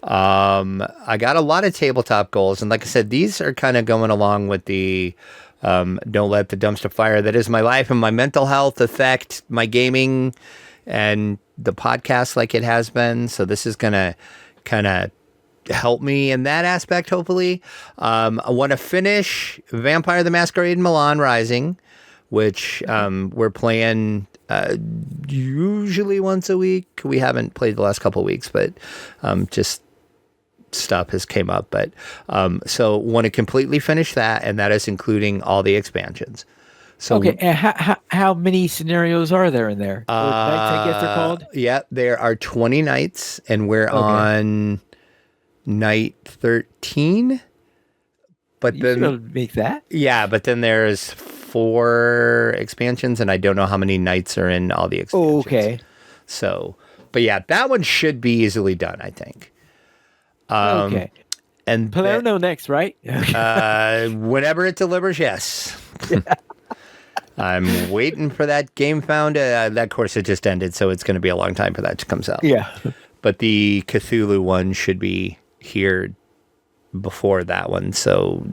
I got a lot of tabletop goals, and like I said, these are kind of going along with the don't let the dumpster fire that is my life and my mental health affect my gaming and the podcast like it has been. So this is going to kind of help me in that aspect, hopefully. I want to finish Vampire the Masquerade Milan Rising, which we're playing usually once a week. We haven't played the last couple of weeks, but just stuff has came up. But so want to completely finish that, and that is including all the expansions. So okay, and how many scenarios are there in there? Or nights, I guess they're called? Yeah, there are 20 nights, and we're on night 13. But you then make that? Yeah, but then there's 4 expansions, and I don't know how many nights are in all the expansions. Oh, okay. So, but yeah, that one should be easily done, I think. Okay. And Palermo next, right? Whenever it delivers, yes. I'm waiting for that game found. That course it just ended, so it's going to be a long time for that to come out. Yeah. But the Cthulhu one should be here before that one, so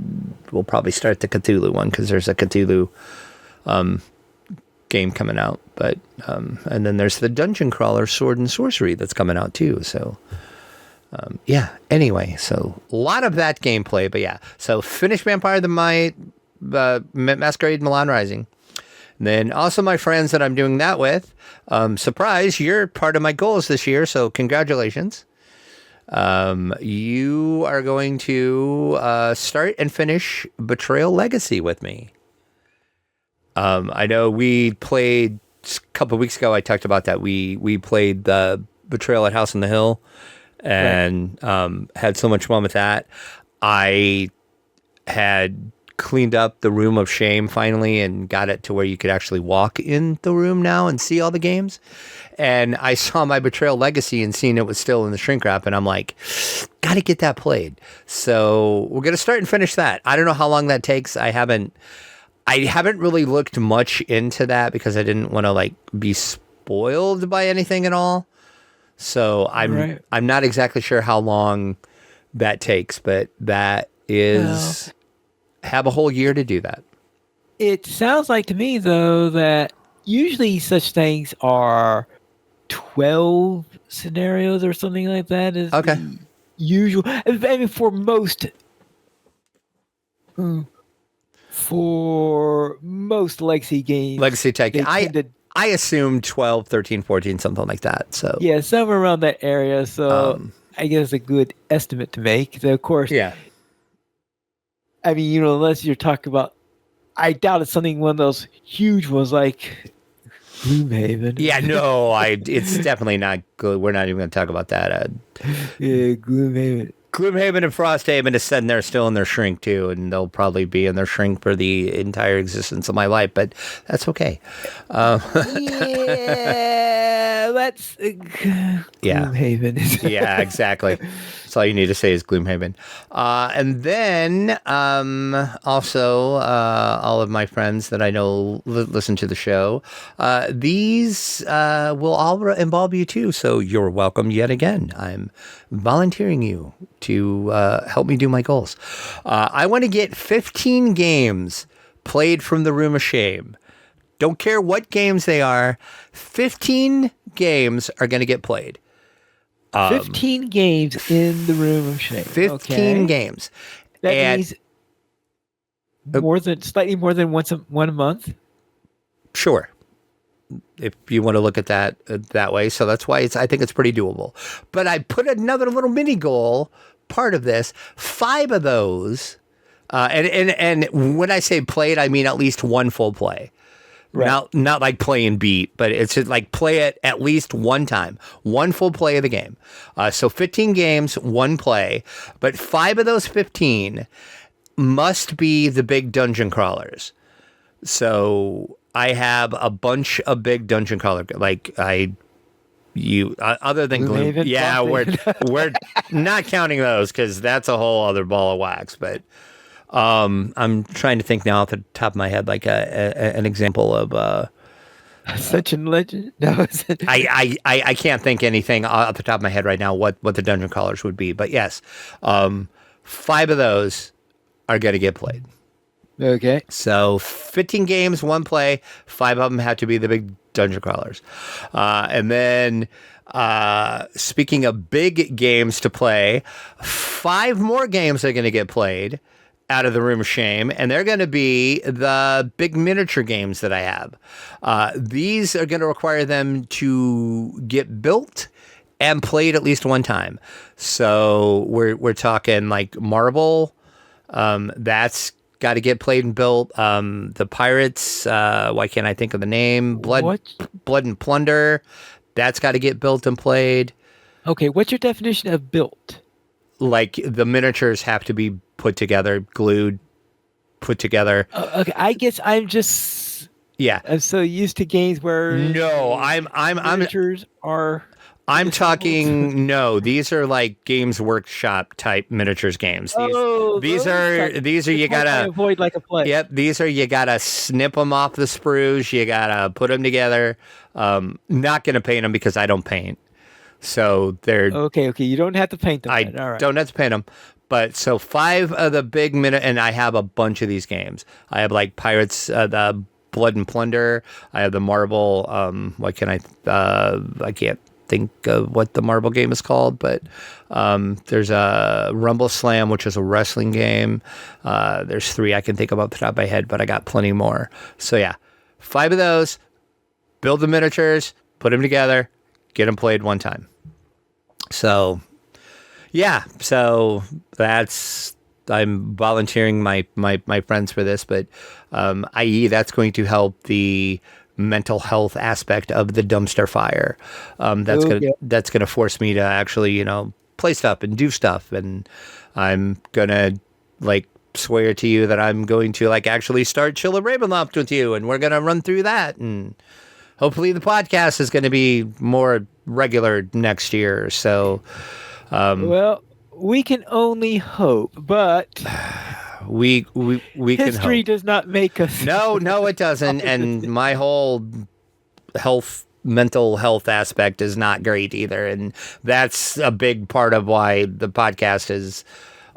we'll probably start the Cthulhu one because there's a Cthulhu game coming out. But and then there's the Dungeon Crawler Sword and Sorcery that's coming out too. So yeah. Anyway, so a lot of that gameplay. But yeah, so finish Vampire the Masquerade Milan Rising. And then also my friends that I'm doing that with. Surprise, you're part of my goals this year, so congratulations. You are going to start and finish Betrayal Legacy with me. I know we played a couple of weeks ago. I talked about that. We played the Betrayal at House on the Hill and had so much fun with that. I had cleaned up the room of shame finally and got it to where you could actually walk in the room now and see all the games. And I saw my Betrayal Legacy and seen it was still in the shrink wrap, and I'm like, gotta get that played. So we're gonna start and finish that. I don't know how long that takes. I haven't really looked much into that because I didn't want to like be spoiled by anything at all. So I'm not exactly sure how long that takes, but that is have a whole year to do that. It sounds like to me though that usually such things are 12 scenarios or something like that is usual. I mean, for most, for for most legacy games. Legacy tech. They tend to, I assume 12, 13, 14, something like that. So yeah, somewhere around that area. So I guess a good estimate to make. So of course, yeah. I mean, unless you're talking about, I doubt it's something one of those huge ones like Gloomhaven. Yeah, no, it's definitely not good. We're not even going to talk about that. Yeah, Gloomhaven. Gloomhaven and Frosthaven is sitting there still in their shrink too, and they'll probably be in their shrink for the entire existence of my life, but that's okay. Yeah, that's Gloomhaven. Yeah, exactly. That's all you need to say is Gloomhaven. And then also all of my friends that I know listen to the show. These will all involve you too, so you're welcome yet again. I'm volunteering you to help me do my goals. I want to get 15 games played from the Room of Shame. Don't care what games they are. 15 games are going to get played. 15 games in the Room of Shame. 15 games. That means slightly more than one a month. Sure, if you want to look at that way. So that's why I think it's pretty doable. But I put another little mini goal part of this. 5 of those, and when I say played, I mean at least one full play. Right. Not like play and beat, but it's just like play it at least one time, one full play of the game. So 15 games, one play, but 5 of those 15 must be the big dungeon crawlers. So I have a bunch of big dungeon crawler, like other than Gloom. Yeah, we're not counting those because that's a whole other ball of wax, but. I'm trying to think now off the top of my head, like an example of such a legend. No, I can't think anything off the top of my head right now what the dungeon crawlers would be, but yes, 5 of those are going to get played. Okay. So 15 games, one play. 5 of them have to be the big dungeon crawlers, and then. Speaking of big games to play, 5 more games are going to get played out of the Room of Shame, and they're going to be the big miniature games that I have. These are going to require them to get built and played at least one time. So we're talking like Marble. That's got to get played and built. The Pirates. Why can't I think of the name? Blood and Plunder. That's got to get built and played. Okay, what's your definition of built? Like the miniatures have to be put together, glued, put together. Okay, I guess I'm so used to games where miniatures are. I'm talking these are like Games Workshop type miniatures games. These are you gotta avoid like a play. Yep, these are you gotta snip them off the sprues. You gotta put them together. Not gonna paint them because I don't paint. So they're okay. You don't have to paint them. I All right. don't have to paint them. But so 5 of the big and I have a bunch of these games. I have like Pirates, the Blood and Plunder. I have the Marble. What can I can't think of what the Marble game is called, but there's a Rumble Slam, which is a wrestling game. There's 3 I can think of off the top of my head, but I got plenty more. So yeah, 5 of those. Build the miniatures, put them together, get them played one time. So, yeah. So I'm volunteering my friends for this, but i.e. that's going to help the mental health aspect of the dumpster fire. That's gonna force me to actually, play stuff and do stuff, and I'm gonna swear to you that I'm going to actually start Chill at Ravenloft with you, and we're gonna run through that, and hopefully the podcast is going to be more regular next year. So, well, we can only hope, but we can hope. History does not make us. No, it doesn't. And my whole mental health aspect is not great either. And that's a big part of why the podcast is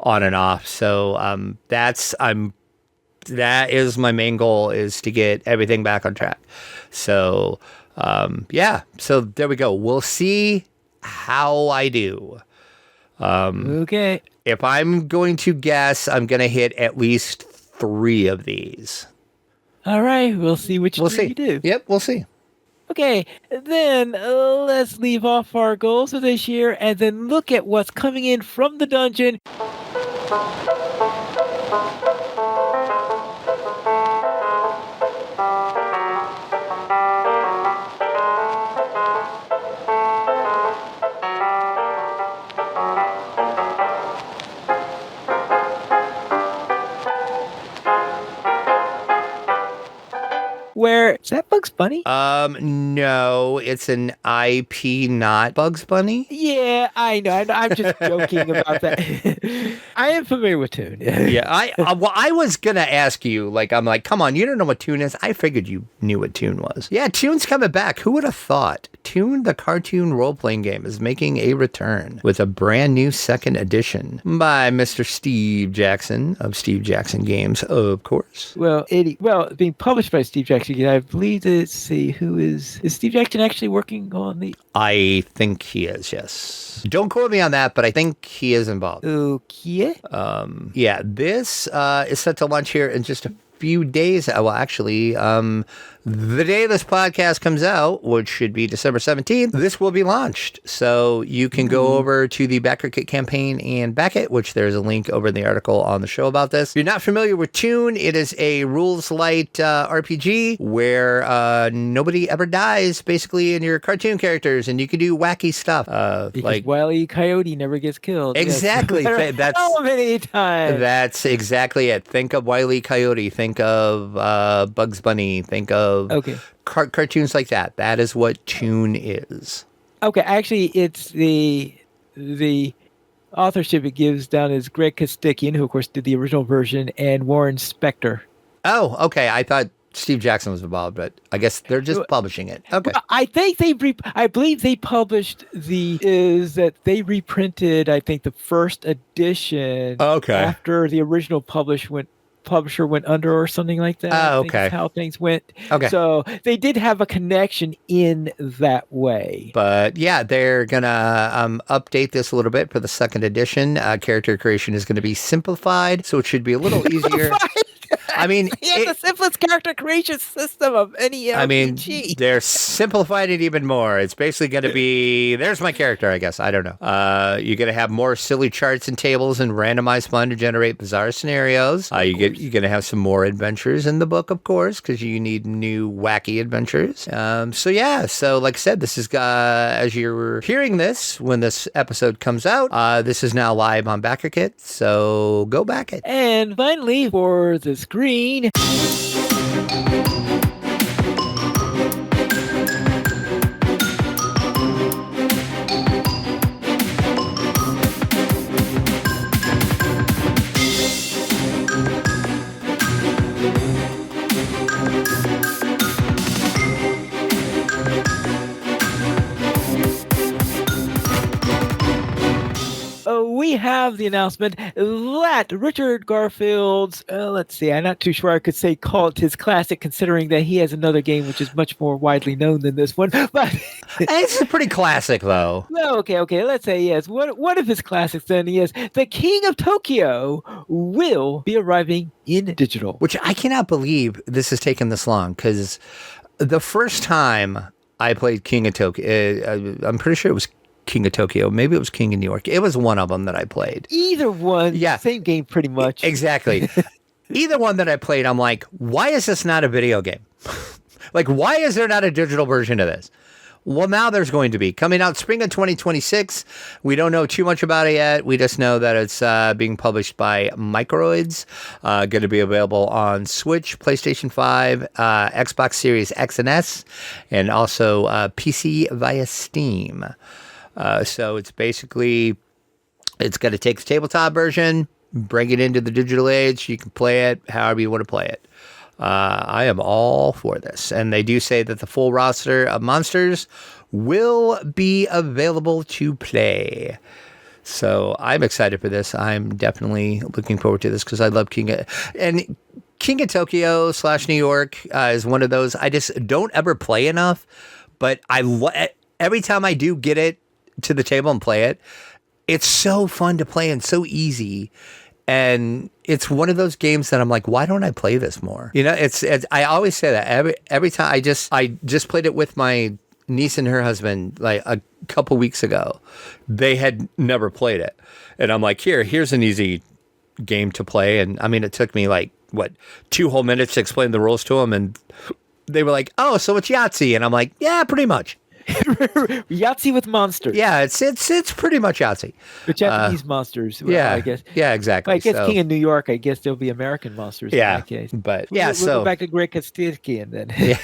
on and off. So, that is my main goal, is to get everything back on track. So, so there we go. We'll see how I do. Okay. If I'm going to guess, I'm going to hit at least 3 of these. All right, we'll see which We'll three see. you do. Yep, we'll see. Okay, then let's leave off our goals for this year and then look at what's coming in from the dungeon. Where is that Bugs Bunny? No, it's an IP, not Bugs Bunny. Yeah, I know. I'm just joking about that. I am familiar with Toon. Yeah, I was gonna ask you, I'm like, come on, you don't know what Toon is? I figured you knew what Toon was. Yeah, Toon's coming back. Who would have thought? Toon, the cartoon role-playing game, is making a return with a brand new second edition by Mr. Steve Jackson of Steve Jackson Games, of course. Well, being published by Steve Jackson, I believe. Let's see, is Steve Jackson actually working on the? I think he is. Yes. Don't quote me on that, but I think he is involved. Okay. Yeah, this is set to launch here in just a few days. Well, actually, the day this podcast comes out, which should be December 17th, this will be launched. So you can go over to the Backerkit campaign and back it, which there's a link over in the article on the show about this. If you're not familiar with Toon, it is a rules light RPG where nobody ever dies, basically, in your cartoon characters, and you can do wacky stuff. Because Wile E. Coyote never gets killed. Exactly. Yes. That's so many times. That's exactly it. Think of Wile E. Coyote. Think of Bugs Bunny. Think of cartoons like that. That is what Toon is. Okay, actually, it's the authorship it gives down is Greg Kostikian, who of course did the original version, and Warren Spector. Oh, okay. I thought Steve Jackson was involved, but I guess they're just publishing it. Okay. Well, I believe they published they reprinted, I think, the first edition. Okay. After the original publisher went under or something like that. Oh, I think okay. that's how things went. Okay. So they did have a connection in that way. But yeah, they're going to update this a little bit for the second edition. Character creation is going to be simplified, so it should be a little easier. I mean, it's the simplest character creation system of any RPG. I mean, they're simplified it even more. It's basically going to be, there's my character, I guess. I don't know. You're going to have more silly charts and tables and randomized fun to generate bizarre scenarios. You're going to have some more adventures in the book, of course, because you need new wacky adventures. So like I said, this is, as you're hearing this, when this episode comes out, this is now live on Backerkit, so go back it. And finally, for the screen. We have the announcement that Richard Garfield's, let's see, I'm not too sure I could say call it his classic, considering that he has another game which is much more widely known than this one. But it's a pretty classic, though. Well, okay, let's say yes. One of his classics then is The King of Tokyo will be arriving in digital. Which I cannot believe this has taken this long, because the first time I played King of Tokyo, I'm pretty sure it was King of Tokyo. Maybe it was King of New York. It was one of them that I played. Either one. Yeah. Same game pretty much. Exactly. Either one that I played, I'm like, why is this not a video game? Why is there not a digital version of this? Well, now there's going to be. Coming out spring of 2026. We don't know too much about it yet. We just know that it's being published by Microids. Going to be available on Switch, PlayStation 5, Xbox Series X and S, and also PC via Steam. So it's basically, it's going to take the tabletop version, bring it into the digital age. You can play it however you want to play it. I am all for this. And they do say that the full roster of monsters will be available to play. So I'm excited for this. I'm definitely looking forward to this because I love King of Tokyo / New York is one of those I just don't ever play enough. But every time I do get it to the table and play it, it's so fun to play and so easy. And it's one of those games that I'm like, why don't I play this more? You know, it's I always say that every time I just played it with my niece and her husband like a couple weeks ago. They had never played it. And I'm like, here's an easy game to play. And I mean, it took me like, 2 whole minutes to explain the rules to them. And they were like, oh, so it's Yahtzee. And I'm like, yeah, pretty much. Yahtzee with monsters. Yeah, it's pretty much Yahtzee. The Japanese monsters. Well, Yeah, I guess. Yeah, exactly. I guess King of New York, I guess there'll be American monsters in that case. But We'll go back to Great Kastikian then. Yeah.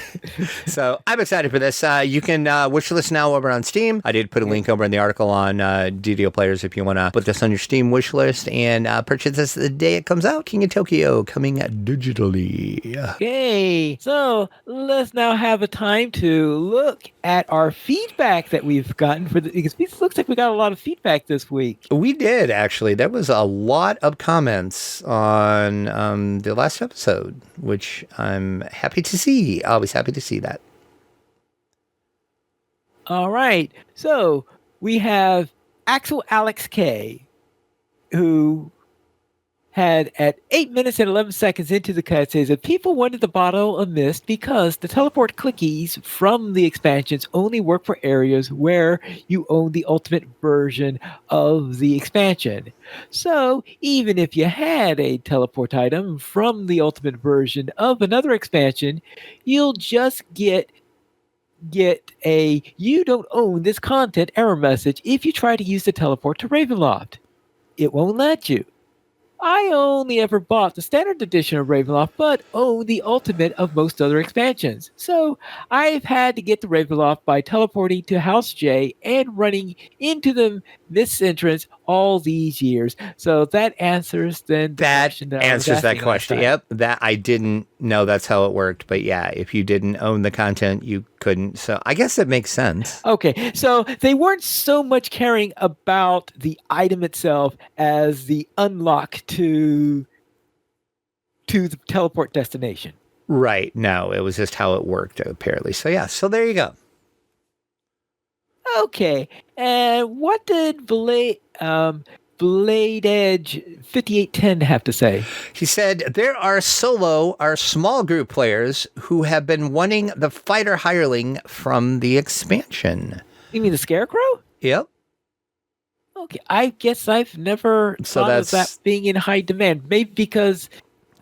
So I'm excited for this. You can wish list now over on Steam. I did put a link over in the article on DDO Players if you want to put this on your Steam wish list and purchase this the day it comes out. King of Tokyo coming digitally. Okay, so let's now have a time to look at our feedback that we've gotten because it looks like we got a lot of feedback this week. We did, actually. There was a lot of comments on the last episode, which I'm happy to see. Always happy to see that. All right. So we have Axel Alex K, who had at 8 minutes and 11 seconds into the cut says that people wanted the bottle of mist because the teleport clickies from the expansions only work for areas where you own the ultimate version of the expansion. So even if you had a teleport item from the ultimate version of another expansion, you'll just get a "you don't own this content" error message if you try to use the teleport to Ravenloft. It won't let you. I only ever bought the standard edition of Ravenloft, but own the ultimate of most other expansions. So I've had to get to Ravenloft by teleporting to House J and running into the mist entrance all these years. So that answers then the question that answers that question. Yep, that I didn't know that's how it worked, but yeah, if you didn't own the content, you couldn't. So I guess it makes sense. Okay, so they weren't so much caring about the item itself as the unlock to the teleport destination. Right. No, it was just how it worked, apparently. So yeah, so there you go. Okay, and what did Blade Edge 5810 have to say? He said, there are small group players who have been wanting the fighter hireling from the expansion. You mean the Scarecrow? Yep. Okay, I guess I've never thought of that being in high demand. Maybe because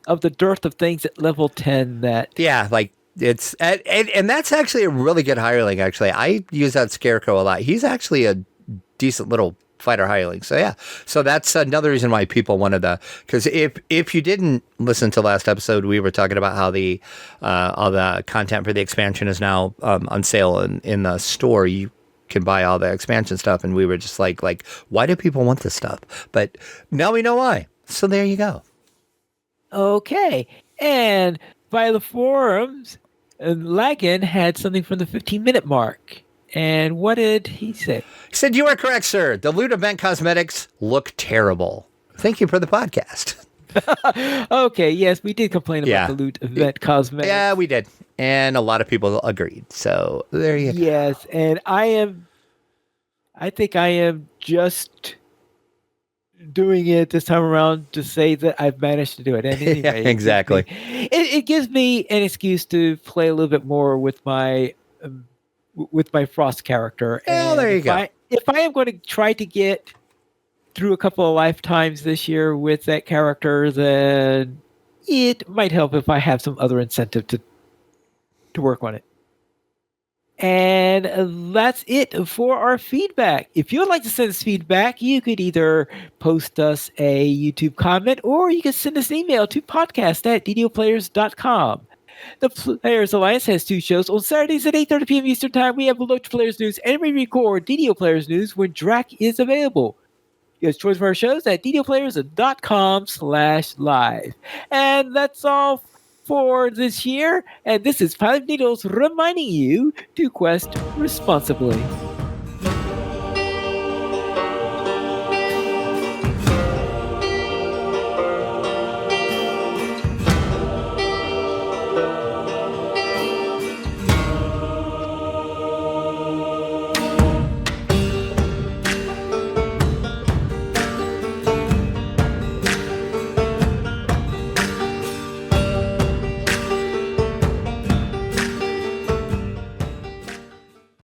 of the dearth of things at level 10 that... Yeah, like, it's... And that's actually a really good hireling, actually. I use that Scarecrow a lot. He's actually a decent little fighter hireling. So yeah, so that's another reason why people wanted because if you didn't listen to last episode, we were talking about how all the content for the expansion is now on sale in the store. You can buy all the expansion stuff, and we were just like why do people want this stuff? But now we know why. So there you go. Okay, and via the forums, Lagan had something from the 15-minute mark. And what did he say? He said, "You are correct, sir. The loot event cosmetics look terrible. Thank you for the podcast." Okay, yes, we did complain about the loot event cosmetics. Yeah, we did. And a lot of people agreed. So there you go. Yes, and I think I am just doing it this time around to say that I've managed to do it. And anyway, yeah, exactly. It gives me an excuse to play a little bit more with my Frost character. Oh, there you go. If I am going to try to get through a couple of lifetimes this year with that character, then it might help if I have some other incentive to work on it. And that's it for our feedback. If you would like to send us feedback, you could either post us a YouTube comment or you can send us an email to podcast@ddoplayers.com. The Players Alliance has 2 shows on Saturdays at 8:30 p.m. Eastern Time. We have Loach Players News, and we record DDO Players News when Drac is available. You guys choice for our shows at ddoplayers.com/live. And that's all for this year. And this is Pilot Needles reminding you to quest responsibly.